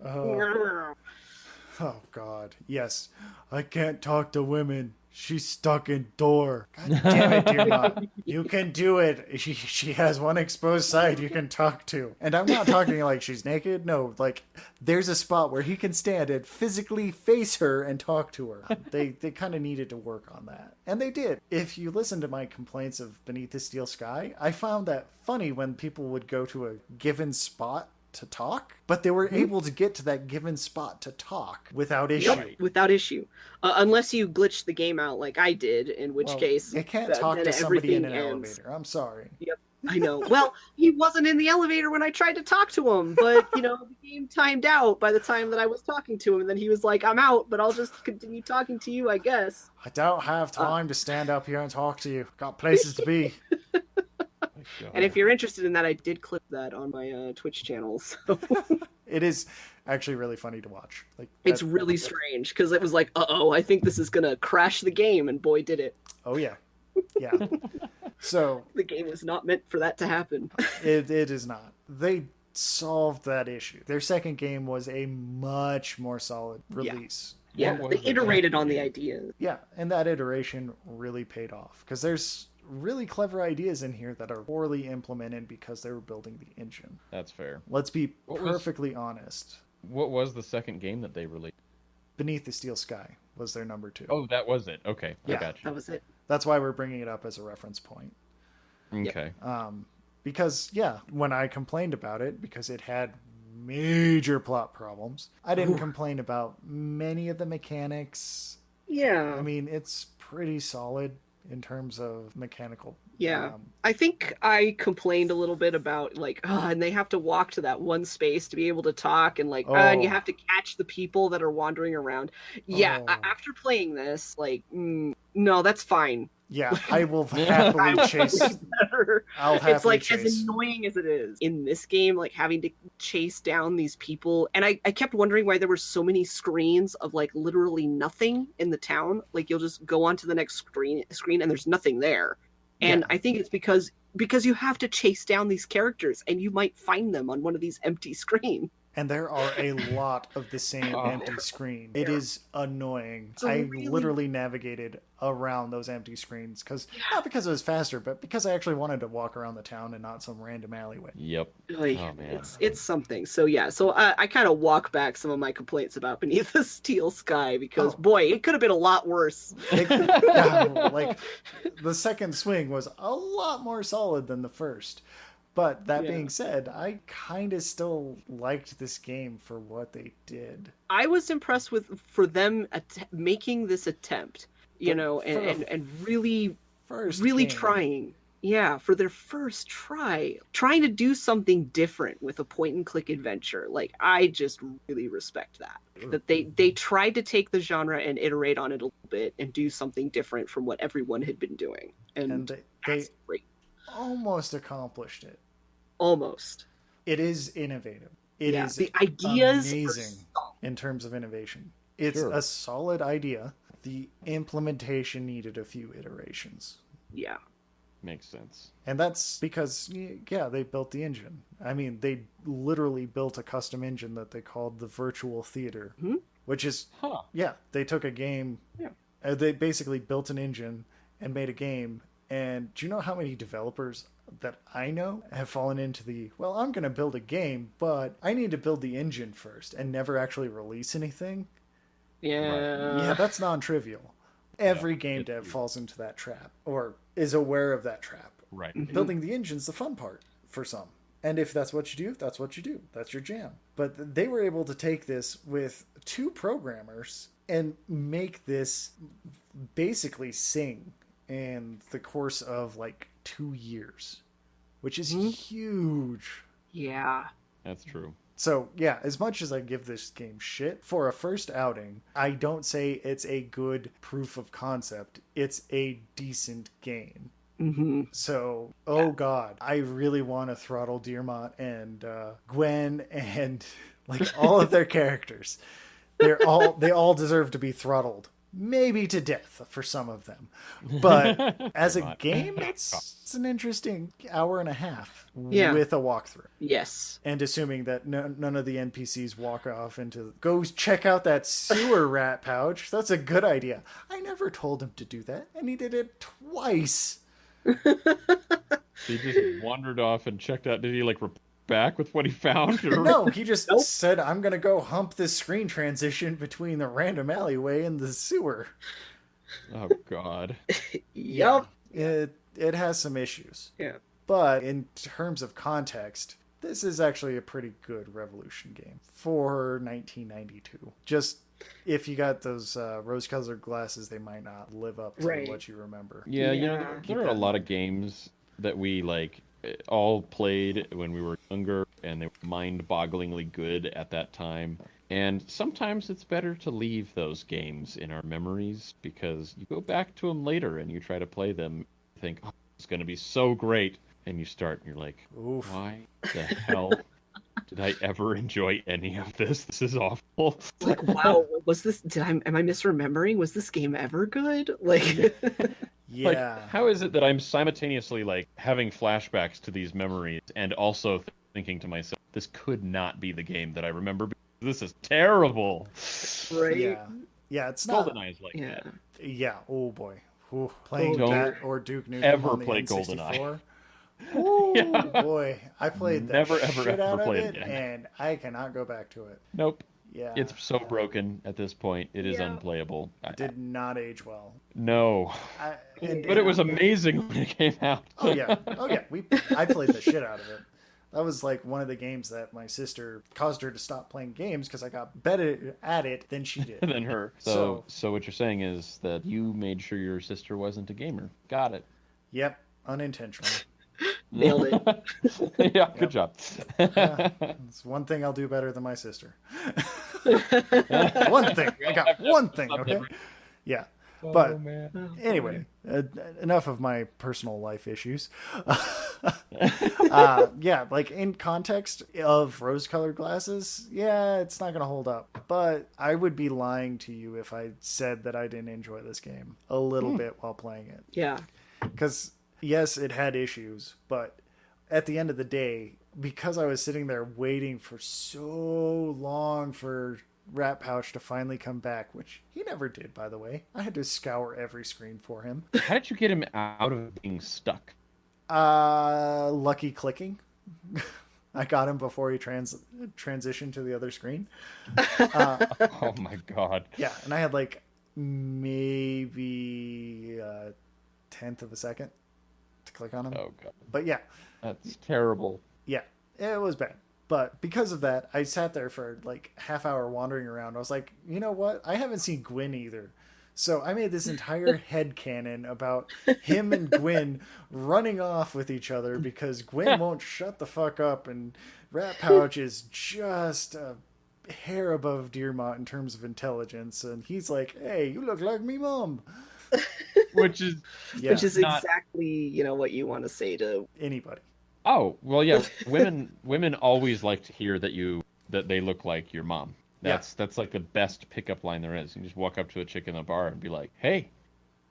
Oh God, yes. I can't talk to women. She's stuck in door. God damn it, dear mom. You can do it. She has one exposed side you can talk to. And I'm not talking like she's naked. No, like there's a spot where he can stand and physically face her and talk to her. They kind of needed to work on that. And they did. If you listen to my complaints of Beneath the Steel Sky, I found that funny when people would go to a given spot to talk, but they were able to get to that given spot to talk without issue.
Yep, without issue, unless you glitch the game out like I did, in which
Well,
case
you can't
th-
talk
then
to somebody in an
everything ends.
elevator. I'm sorry.
Yep, I know. Well, he wasn't in the elevator when I tried to talk to him, but the game timed out by the time that I was talking to him, and then he was like, "I'm out, but I'll just continue talking to you, I guess."
I don't have time to stand up here and talk to you. Got places to be.
And if you're interested in that, I did clip that on my Twitch channel. So
It is actually really funny to watch. Like
it's
that-
really strange because it was like, "Uh-oh, I think this is gonna crash the game," and boy, did it.
Oh yeah, yeah. So
The game was not meant for that to happen.
it is not. They solved that issue. Their second game was a much more solid release.
Yeah,
What
they
was the
iterated
second
on the
game?
idea.
Yeah, and that iteration really paid off because there's really clever ideas in here that are poorly implemented because they were building the engine.
That's fair.
Let's be
What was-
perfectly honest.
What was the second game that they released?
Beneath the Steel Sky was their number 2.
Oh, that was it. Okay,
Yeah.
I got you.
That was it.
That's why we're bringing it up as a reference point.
Okay.
Because, yeah, when I complained about it, because it had major plot problems, I didn't complain about many of the mechanics.
Yeah.
I mean, it's pretty solid in terms of mechanical.
Yeah. I think I complained a little bit about and they have to walk to that one space to be able to talk, and and you
Oh.
have to catch the people that are wandering around. Yeah,
Oh.
after playing this, no, that's fine.
Yeah, I will happily chase.
Better.
I'll happily
It's like
chase.
as annoying as it is in this game, having to chase down these people. And I kept wondering why there were so many screens of literally nothing in the town. You'll just go on to the next screen and there's nothing there. And
Yeah.
I think it's because you have to chase down these characters and you might find them on one of these empty screens.
And there are a lot of the same
Oh.
empty screen. It is annoying.
It's a
I
really-
literally navigated around those empty screens not because it was faster, but because I actually wanted to walk around the town and not some random alleyway.
Yep.
Like,
Oh, man.
it's something. So yeah, I kind of walk back some of my complaints about Beneath the Steel Sky because
Oh.
boy, it could have been a lot worse.
Like the second swing was a lot more solid than the first. But that
Yeah.
being said, I kind of still liked this game for what they did.
I was impressed for them making this attempt,
For-
and really
First
really
game.
trying. Yeah, for their first trying to do something different with a point and click adventure. I just really respect that. That they tried to take the genre and iterate on it a little bit and do something different from what everyone had been doing.
And
And
they
that's great.
almost accomplished it.
Almost.
It is innovative. It is
the ideas are
amazing
solid.
in terms of innovation. It's
Sure.
a solid idea. The implementation needed a few iterations.
Yeah.
Makes sense.
And that's because, yeah, they built the engine. I mean, they literally built a custom engine that they called the Virtual Theater, which is,
Huh.
yeah, they took a game.
Yeah.
They basically built an engine and made a game. And do you know how many developers that I know have fallen into well, I'm going to build a game, but I need to build the engine first and never actually release anything?
Yeah.
Yeah, that's non-trivial. Every game dev falls into that trap or is aware of that trap.
Right.
Building the engine's the fun part for some. And if that's what you do, that's what you do. That's your jam. But they were able to take this with 2 programmers and make this basically sing in the course of like 2 years, which is huge.
Yeah.
That's true.
So, yeah, as much as I give this game shit, for a first outing, I don't say it's a good proof of concept. It's a decent game. So, God, I really want to throttle Dearmont and Gwen and like all of their characters. They all deserve to be throttled. Maybe to death for some of them. But as a game, it's an interesting hour and a half with a walkthrough.
Yes.
And assuming that none of the NPCs walk off into... Go check out that sewer rat pouch. That's a good idea. I never told him to do that. And he did it twice.
He just wandered off and checked out. Did he like report back with what he found? Or...
No, he just said, I'm going to go hump this screen transition between the random alleyway and the sewer.
Oh, God.
Yup.
It has some issues.
Yeah.
But in terms of context, this is actually a pretty good Revolution game for 1992. Just if you got those rose-colored glasses, they might not live up to what you remember.
Yeah, you know, there are a lot of games that we like all played when we were younger, and they were mind-bogglingly good at that time. And sometimes it's better to leave those games in our memories because you go back to them later and you try to play them, and think, oh, it's going to be so great, and you start and you're like,
Oof.
Why the hell did I ever enjoy any of this? This is awful.
Like, wow, am I misremembering? Was this game ever good? Like,
yeah.
Like, how is it that I'm simultaneously like having flashbacks to these memories and also thinking to myself, this could not be the game that I remember. This is terrible.
Right?
Yeah, it's not.
GoldenEye's like that.
Yeah. Oh boy. Ooh, playing
Don't
that or Duke Nukem
ever
on the
play
N64.
GoldenEye.
Oh boy, I played that
Never,
shit
ever
out of
play
it,
it again.
and I cannot go back to it.
Nope.
Yeah,
It's so broken at this point. It is unplayable.
it did not age well.
No.
But
it was amazing when it came out.
Oh yeah. I played the shit out of it. That was like one of the games that my sister caused her to stop playing games because I got better at it than she did.
Than her. So what you're saying is that you made sure your sister wasn't a gamer. Got it.
Yep, unintentionally.
Nailed it.
Yeah, good job.
It's one thing I'll do better than my sister. One thing. I got one thing, okay? Yeah. But anyway, enough of my personal life issues. Yeah, like in context of rose-colored glasses, yeah, it's not going to hold up. But I would be lying to you if I said that I didn't enjoy this game a little bit while playing it.
Yeah.
Because, yes, it had issues, but at the end of the day, because I was sitting there waiting for so long for Rat Pouch to finally come back, which he never did, by the way. I had to scour every screen for him.
How did you get him out of being stuck?
Lucky clicking. I got him before he transitioned to the other screen.
Oh my god.
Yeah, and I had like maybe a tenth of a second to click on him.
Oh god.
But yeah.
That's terrible.
Yeah, it was bad. But because of that, I sat there for like half hour wandering around. I was like, you know what? I haven't seen Gwyn either. So I made this entire headcanon about him and Gwyn running off with each other because Gwyn won't shut the fuck up and Rat Pouch is just a hair above Dearmont in terms of intelligence. And he's like, hey, you look like me mom.
Which is
exactly, what you want to say to
anybody.
Oh, well, yeah. Women always like to hear that they look like your mom. That's like the best pickup line there is. You just walk up to a chick in the bar and be like, "Hey,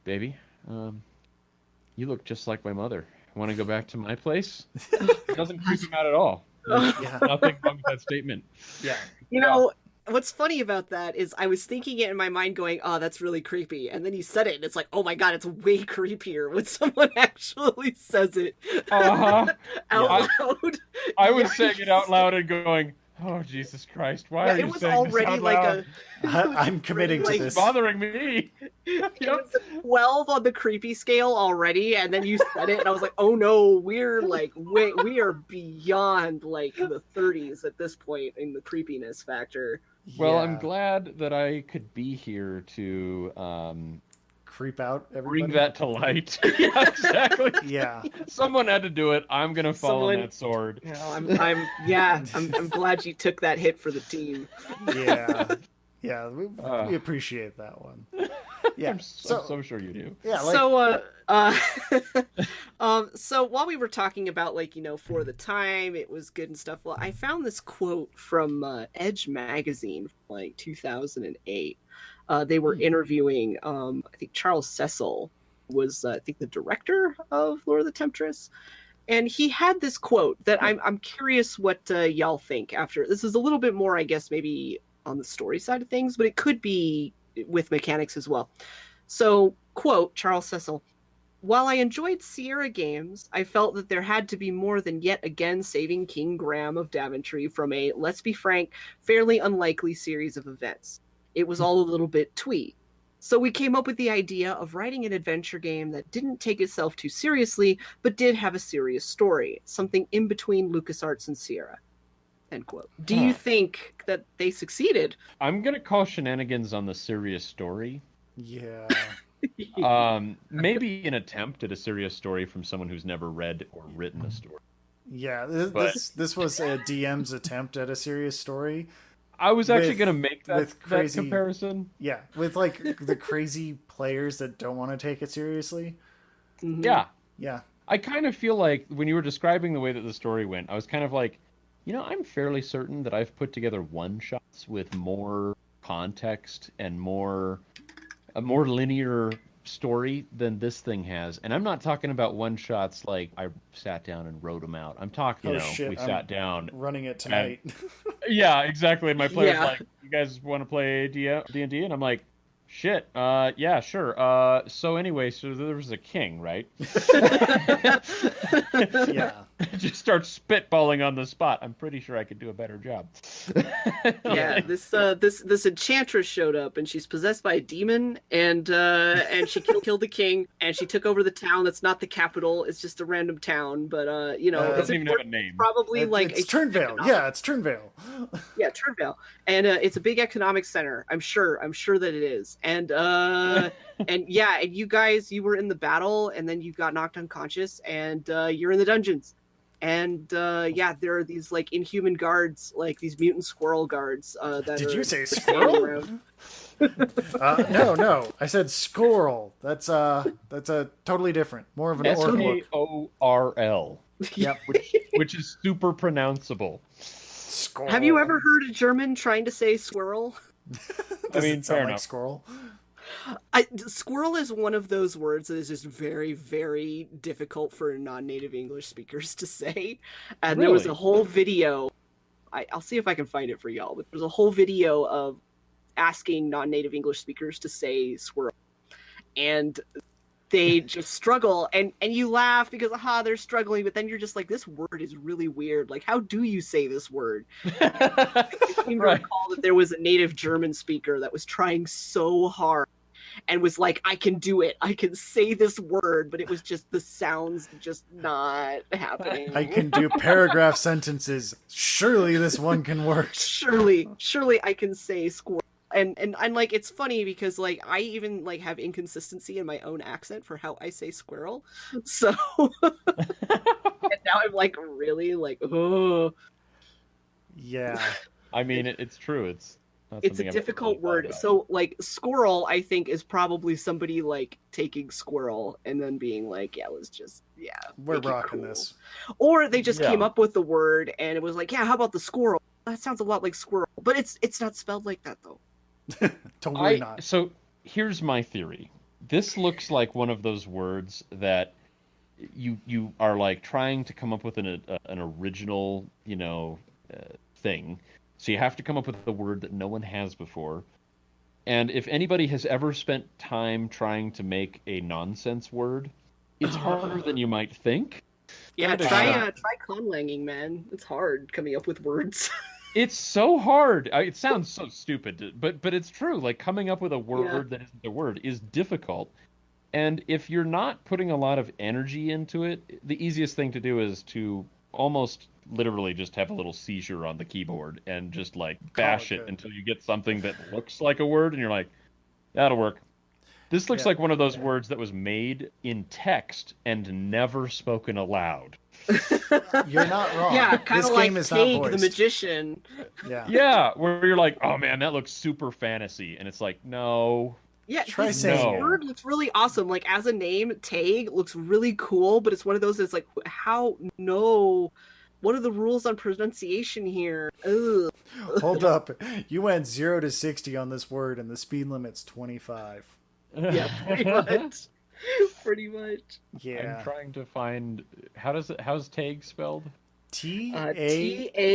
baby, you look just like my mother. Want to go back to my place?" It doesn't creep him out at all. There's nothing wrong with that statement.
Yeah.
You know, what's funny about that is I was thinking it in my mind going, oh, that's really creepy. And then you said it, and it's like, oh my god, it's way creepier when someone actually says it out loud.
I was saying it out loud and going, oh, Jesus Christ, why are you saying this out loud?
I'm committing to this.
It's bothering me.
It was a 12 on the creepy scale already, and then you said it, and I was like, oh no, we're like, we are beyond like the 30s at this point in the creepiness factor.
Well, I'm glad that I could be here to
creep out everybody.
Bring that to light. Yeah, exactly.
Yeah.
Someone had to do it. I'm gonna fall on that sword.
You know, I'm glad you took that hit for the team.
Yeah. Yeah, we appreciate that one. Yeah,
I'm so sure you do.
Yeah.
So while we were talking about like, you know, for the time it was good and stuff, well, I found this quote from Edge magazine from like 2008. They were interviewing, I think Charles Cecil was, I think, the director of Lord of the Temptress. And he had this quote that I'm curious what y'all think after. This is a little bit more, I guess, maybe on the story side of things, but it could be with mechanics as well. So, quote, Charles Cecil, "While I enjoyed Sierra games, I felt that there had to be more than yet again saving King Graham of Daventry from a, let's be frank, fairly unlikely series of events. It was all a little bit twee. So we came up with the idea of writing an adventure game that didn't take itself too seriously, but did have a serious story, something in between LucasArts and Sierra." End quote. Do you think that they succeeded?
I'm gonna call shenanigans on the serious story.
Yeah.
Maybe an attempt at a serious story from someone who's never read or written a story.
Yeah, this was a DM's attempt at a serious story.
I was actually going to make that comparison.
Yeah, with like the crazy players that don't want to take it seriously.
Mm-hmm.
Yeah.
Yeah.
I kind of feel like when you were describing the way that the story went, I was kind of like, you know, I'm fairly certain that I've put together one-shots with more context and a more linear story than this thing has. And I'm not talking about one-shots like I sat down and wrote them out. I'm talking, we sat down.
Running it tonight.
Yeah, exactly. And my player's like, you guys want to play D&D? And I'm like, shit, yeah, sure. So anyway, so there was a king, right?
Yeah.
Just start spitballing on the spot. I'm pretty sure I could do a better job.
Yeah, this enchantress showed up, and she's possessed by a demon, and she killed the king, and she took over the town. That's not the capital; it's just a random town. But you know,
it doesn't even have a name.
Probably
it's Turnvale. Yeah, it's Turnvale.
Yeah, Turnvale, and it's a big economic center. I'm sure that it is, and yeah, and you were in the battle, and then you got knocked unconscious, and you're in the dungeons. And yeah, there are these like inhuman guards, like these mutant squirrel guards.
Did you say squirrel? No, I said squirrel. That's a totally different, more of an orc.
SKORL.
Yep,
which is super pronounceable.
Squirrel.
Have you ever heard a German trying to say squirrel?
I mean, fair enough. Like squirrel.
Squirrel is one of those words that is just very, very difficult for non-native English speakers to say. And There was a whole video. I'll see if I can find it for y'all. But there's a whole video of asking non-native English speakers to say squirrel, and they just struggle. And you laugh because they're struggling. But then you're just like, this word is really weird. Like, how do you say this word? I seem to recall that there was a native German speaker that was trying so hard and was like, I can do it. I can say this word, but it was just the sounds just not happening.
I can do paragraph sentences. Surely this one can work.
Surely I can say squirrel. And like, it's funny because like I even like have inconsistency in my own accent for how I say squirrel. So and now I'm like really like, oh
yeah.
I mean, it's true. It's
a difficult word. So like squirrel, I think, is probably somebody like taking squirrel and then being like, we're
rocking this.
Or they just came up with the word and it was like, yeah, how about the squirrel? that sounds a lot like squirrel, but it's not spelled like that though.
Totally not.
So here's my theory. This looks like one of those words that you are like trying to come up with an original, thing. So you have to come up with a word that no one has before. And if anybody has ever spent time trying to make a nonsense word, it's harder than you might think.
Yeah,
Give it a
try
shot.
conlanging, man. It's hard coming up with words.
It's so hard. It sounds so stupid, but it's true. Like coming up with a word
Yeah.
that isn't a word is difficult. And if you're not putting a lot of energy into it, the easiest thing to do is to almost literally just have a little seizure on the keyboard and just like bash it
good.
until you get something that looks like a word and you're like, that'll work. This looks
Yeah.
like one of those words that was made in text and never spoken aloud.
You're not wrong.
Yeah, kind
This
of like
game is not
Pig the
voiced.
Magician.
Yeah.
Yeah, where you're like, oh man, that looks super fantasy. And it's like, no.
Yeah,
Try
this
saying
it.
word looks really awesome. Like as a name, Tag looks really cool, but it's one of those that's like, how? No, what are the rules on pronunciation here? Ugh.
Hold up. You went 0 to 60 on this word, and the speed limit's 25.
Yeah, pretty much. Pretty much.
Yeah.
I'm trying to find how's tag spelled?
Taidgh.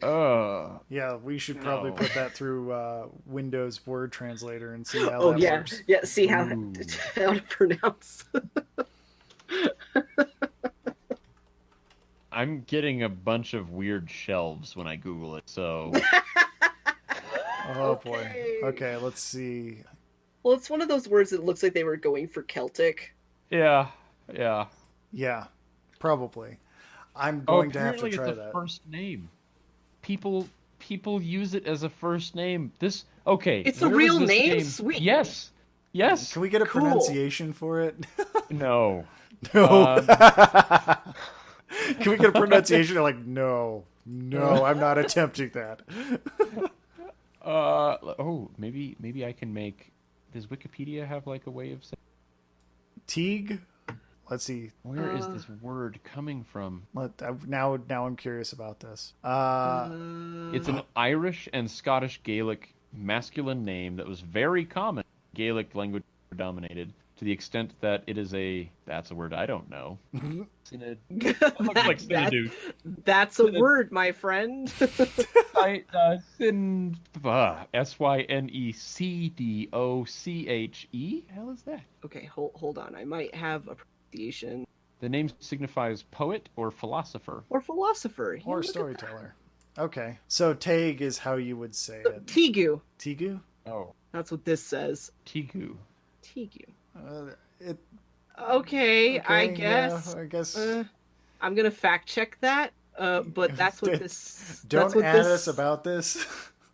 Yeah, we should probably
No.
put that through Windows Word Translator and see how
Oh
that
yeah,
works.
yeah. See how
Ooh.
how to pronounce.
I'm getting a bunch of weird shelves when I Google it, so
Oh boy.
Okay.
Okay, let's see.
Well, it's one of those words that looks like they were going for Celtic.
yeah.
Yeah, probably. I'm
Oh,
going to have to
apparently
try
it's a
that.
first name. People use it as a first name. This okay.
It's a
where was
real
this
name?
game?
Sweet.
Yes. Yes.
Can we get a
Cool.
pronunciation for it?
No.
No.
Um,
Can we get a pronunciation? Like, no, I'm not attempting that.
Maybe I can make. Does Wikipedia have like a way of saying?
Teague. Let's see.
Where is this word coming from?
Now I'm curious about this.
It's an Irish and Scottish Gaelic masculine name that was very common. Gaelic language dominated to the extent that it is that's a word I don't know. Synod. That looks like Synod.
That's a word, my friend.
Synecdoche. Hell is that?
Okay, hold on. I might have a pronunciation.
The name signifies poet or philosopher.
Or philosopher.
or
look at
storyteller. Okay, so Tag is how you would say
that.
it.
Tigu.
Tigu.
Oh,
That's what this says.
Tigu.
Tigu.
It.
Okay, I
okay,
guess.
Yeah, I guess.
I'm gonna fact check that. But that's what this.
Don't
that's what
add
this,
us about this.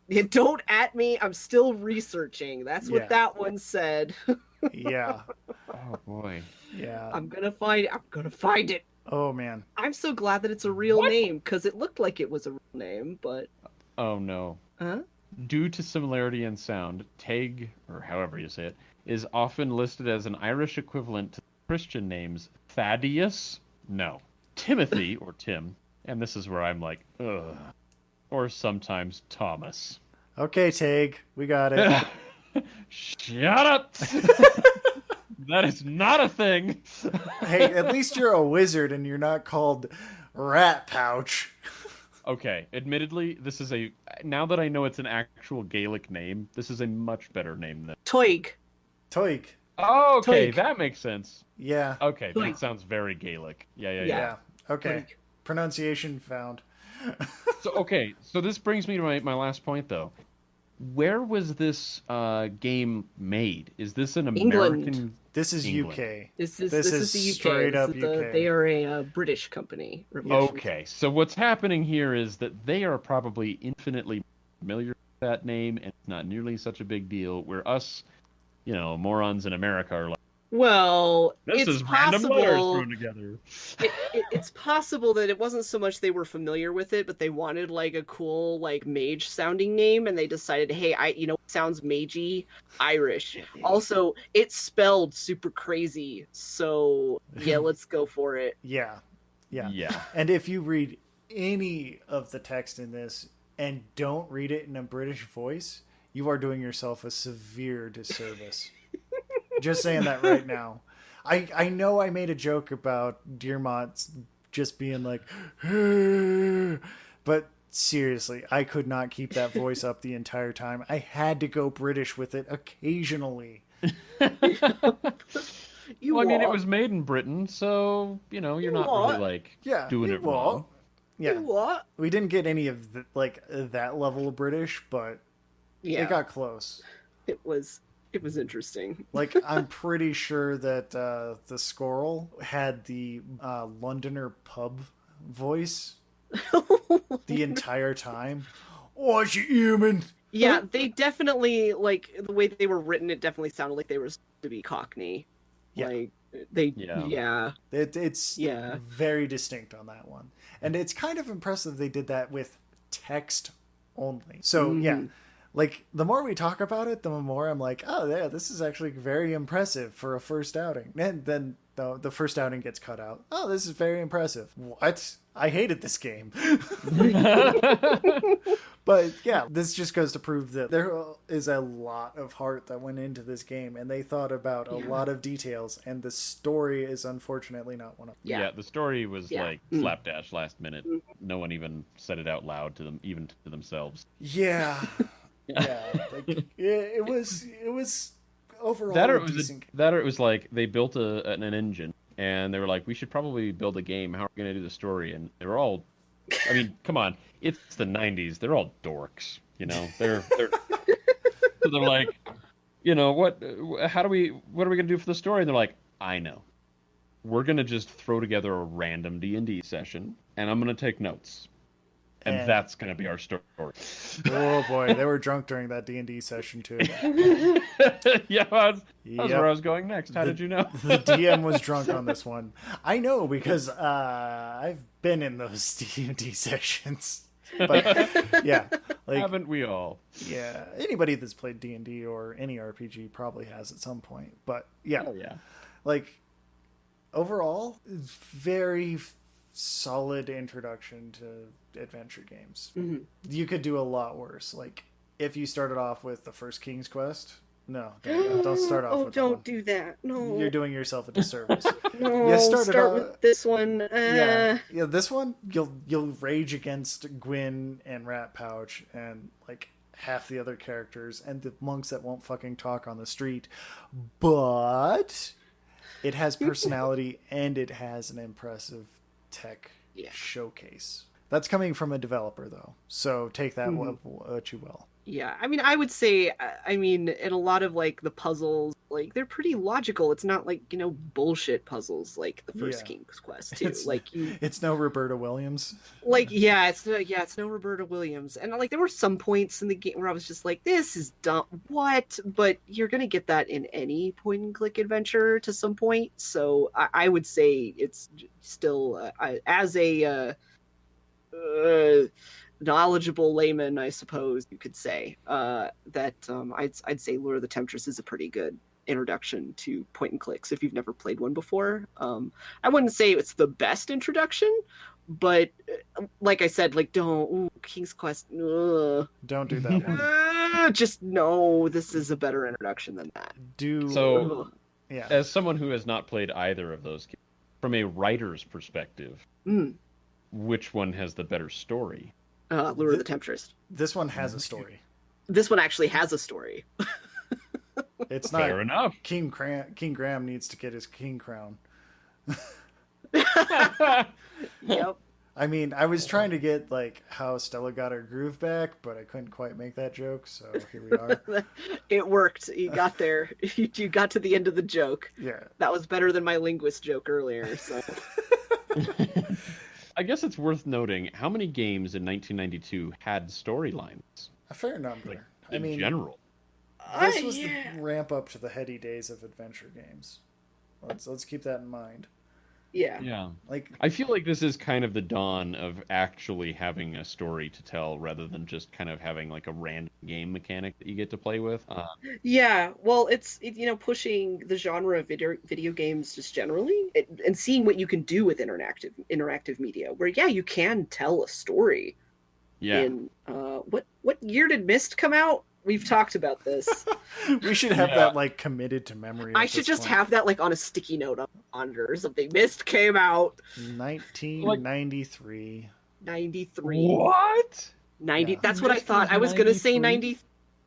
Yeah, don't at me. I'm still researching. That's what
Yeah.
that one said.
Yeah.
Oh boy.
Yeah.
I'm gonna find it.
Oh man.
I'm so glad that it's a real name because it looked like it was a real name, but
Oh no.
huh?
Due to similarity in sound, Teg, or however you say it, is often listed as an Irish equivalent to Christian names Thaddeus, no, Timothy or Tim, and this is where I'm like, ugh, or sometimes Thomas.
Okay, Tag, we got it.
Shut up! That is not a thing.
Hey, at least you're a wizard and you're not called Rat Pouch.
Okay, admittedly, this is now that I know it's an actual Gaelic name, this is a much better name than.
Toig.
Toig.
Oh, okay,
Toig.
that makes sense.
Yeah.
Okay,
Toig.
that sounds very Gaelic. Yeah.
Yeah. Okay.
Toig.
Pronunciation found.
So this brings me to my last point, though. Where was this game made? Is this an
England.
American?
This is
England.
UK.
This is
This
the
is
UK.
straight
This
up
is
UK.
They are a British company.
Okay, so what's happening here is that they are probably infinitely familiar with that name, and it's not nearly such a big deal. Where us, morons in America are like,
Well,
this
it's
is random letters
possible.
thrown together.
It's possible that it wasn't so much they were familiar with it, but they wanted like a cool like mage sounding name, and they decided, hey, it sounds magey, Irish. Also, it's spelled super crazy, so yeah, let's go for it.
Yeah. Yeah.
Yeah.
And if you read any of the text in this and don't read it in a British voice, you are doing yourself a severe disservice. Just saying that right now. I know I made a joke about Dearmont just being like, but seriously, I could not keep that voice up the entire time. I had to go British with it occasionally.
Well, I mean, it was made in Britain, so, you're not really, like, doing it wrong.
Yeah.
You what?
We didn't get any of that level of British, but
Yeah.
it got close.
It was interesting.
Like, I'm pretty sure that the Squirrel had the Londoner pub voice the entire time. Oh, you human!
Yeah, they definitely, like, the way they were written, it definitely sounded like they were supposed to be Cockney.
Yeah.
Like,
It's very distinct on that one. And it's kind of impressive they did that with text only. So, yeah. Like, the more we talk about it, the more I'm like, oh, yeah, this is actually very impressive for a first outing. And then the first outing gets cut out. Oh, this is very impressive. What? I hated this game. But yeah, this just goes to prove that there is a lot of heart that went into this game, and they thought about a lot of details, and the story is unfortunately not one of them.
Yeah, the story was like slapdash last minute. No one even said it out loud to them, even to themselves.
Yeah. Yeah, like, it was overall
that or it was like they built an engine and they were like, we should probably build a game. How are we going to do the story? And they were all, I mean, come on, it's the 90s. They're all dorks, They're so they're like, what are we going to do for the story? And they're like, I know. We're going to just throw together a random D&D session and I'm going to take notes. And that's going to be our story.
Oh boy, they were drunk during that D&D session too.
Yeah, that's where I was going next. How did you know?
The DM was drunk on this one. I know because I've been in those D&D sessions. But yeah, like,
haven't we all?
Yeah, anybody that's played D&D or any RPG probably has at some point. But yeah, like overall, it's very solid introduction to adventure games. You could do a lot worse. Like if you started off with the first King's Quest, don't start off with
don't do that. No,
you're doing yourself a disservice.
No, start with this one.
Yeah, this one you'll rage against Gwyn and Rat Pouch and like half the other characters and the monks that won't fucking talk on the street, but it has personality and it has an impressive tech showcase. That's coming from a developer though, so take that what you will.
Yeah, I mean, I would say, in a lot of like the puzzles, like they're pretty logical. It's not like bullshit puzzles like the first King's Quest too.
It's no Roberta Williams.
Like it's no Roberta Williams, and like there were some points in the game where I was just like, this is dumb. What? But you're gonna get that in any point and click adventure to some point. So I would say it's still as a knowledgeable layman, I suppose you could say, that I'd say Lure of the Temptress is a pretty good introduction to point and clicks if you've never played one before. I wouldn't say it's the best introduction, but like I said, like King's Quest,
don't do that one.
just no, this is a better introduction than that.
As someone who has not played either of those games, from a writer's perspective, which one has the better story?
Lure of the Temptress.
This one has a story.
This one actually has a story.
It's not
fair enough.
King Graham needs to get his king crown.
Yep.
I mean, I was trying to get like how Stella got her groove back, but I couldn't quite make that joke, so here we are.
It worked. You got there. You got to the end of the joke.
Yeah.
That was better than my linguist joke earlier, so.
I guess it's worth noting how many games in 1992 had storylines.
A fair number.
In general.
This was the ramp up to the heady days of adventure games. Let's keep that in mind.
Yeah.
Yeah.
Like,
I feel like this is kind of the dawn of actually having a story to tell rather than just kind of having like a random game mechanic that you get to play with.
Yeah, well, pushing the genre of video games just generally, and seeing what you can do with interactive media, where yeah, you can tell a story.
Yeah.
In what year did Myst come out? We've talked about this.
we should have
Yeah.
that like committed to memory.
I
at
should
this
just
point.
have that like on a sticky note on the monitor or something. Myst came out
1993.
93.
What?
90.
Yeah.
That's what I
Myst
thought.
was
I was gonna say
93?
90,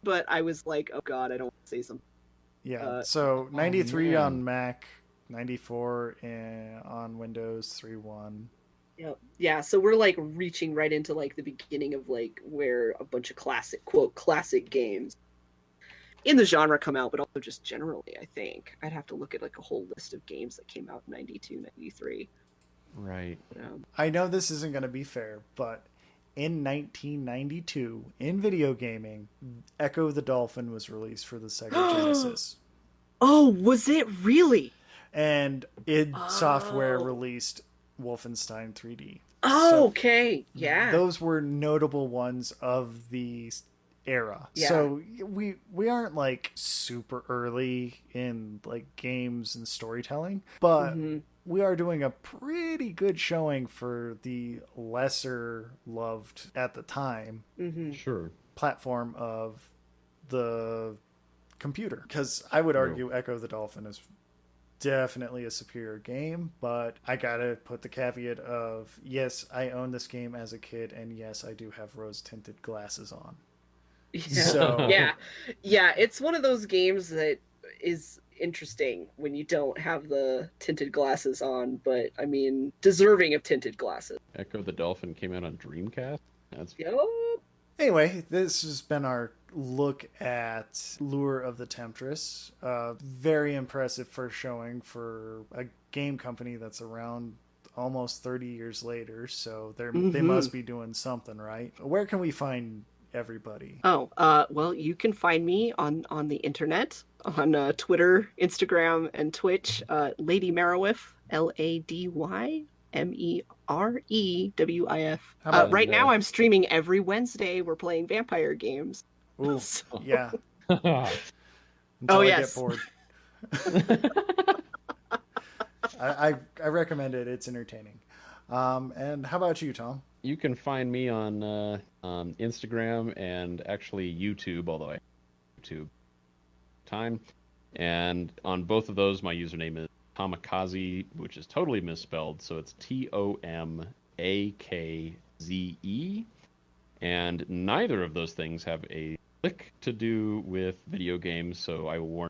but I was like, oh god, I don't want to say something.
Yeah. So 93
man.
on Mac, 94 on Windows 3.1.
Yeah, so we're like reaching right into like the beginning of like where a bunch of classic games in the genre come out, but also just generally, I think. I'd have to look at like a whole list of games that came out in 92, 93.
Right.
I know this isn't going to be fair, but in 1992, in video gaming, Echo the Dolphin was released for the Sega Genesis.
Oh, was it really?
And id Software
Oh.
released Wolfenstein 3D.
Oh,
So
okay. Yeah.
those were notable ones of the era.
Yeah.
So we aren't like super early in like games and storytelling, but
Mhm.
we are doing a pretty good showing for the lesser loved at the time
Mhm.
Sure.
platform of the computer. Because I would argue Echo the Dolphin is definitely a superior game, but I gotta put the caveat of yes, I owned this game as a kid, and yes, I do have rose tinted glasses on.
Yeah.
So
Yeah, it's one of those games that is interesting when you don't have the tinted glasses on, but I mean, deserving of tinted glasses.
Echo the Dolphin came out on Dreamcast. That's
Yup.
anyway, this has been our look at Lure of the Temptress. Very impressive first showing for a game company that's around almost 30 years later, so they must be doing something right. Where can we find everybody?
Oh, well, you can find me on the internet on Twitter, Instagram, and Twitch. Lady Merowith, LadyMerewif.
How about
Right now, I'm streaming every Wednesday. We're playing vampire games.
Ooh, yeah.
Oh,
Until I
yes.
get bored. I recommend it. It's entertaining. And how about you, Tom?
You can find me on Instagram and actually YouTube, although I YouTube time. And on both of those, my username is Tomakaze, which is totally misspelled. So it's Tomakze. And neither of those things have a lick to do with video games. So I will warn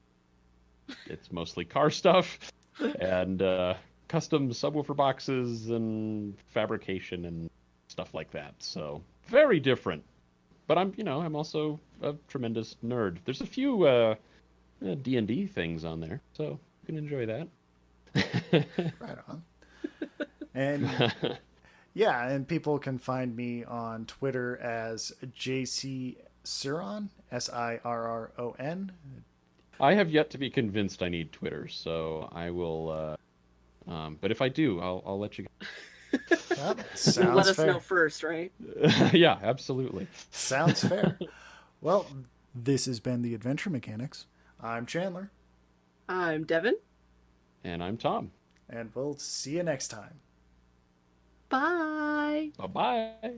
you, it's mostly car stuff and custom subwoofer boxes and fabrication and stuff like that. So very different. But I'm also a tremendous nerd. There's a few D&D things on there, so you can enjoy that.
Right on. And yeah, and people can find me on Twitter as JC Siron, Sirron.
I have yet to be convinced I need Twitter, so I will. But if I do, I'll let you.
Well, sounds
Let us
fair.
know first, right?
Yeah, absolutely.
Sounds fair. Well, this has been the Adventure Mechanics. I'm Chandler,
I'm Devin.
And I'm Tom.
and we'll see you next time.
Bye.
Bye bye.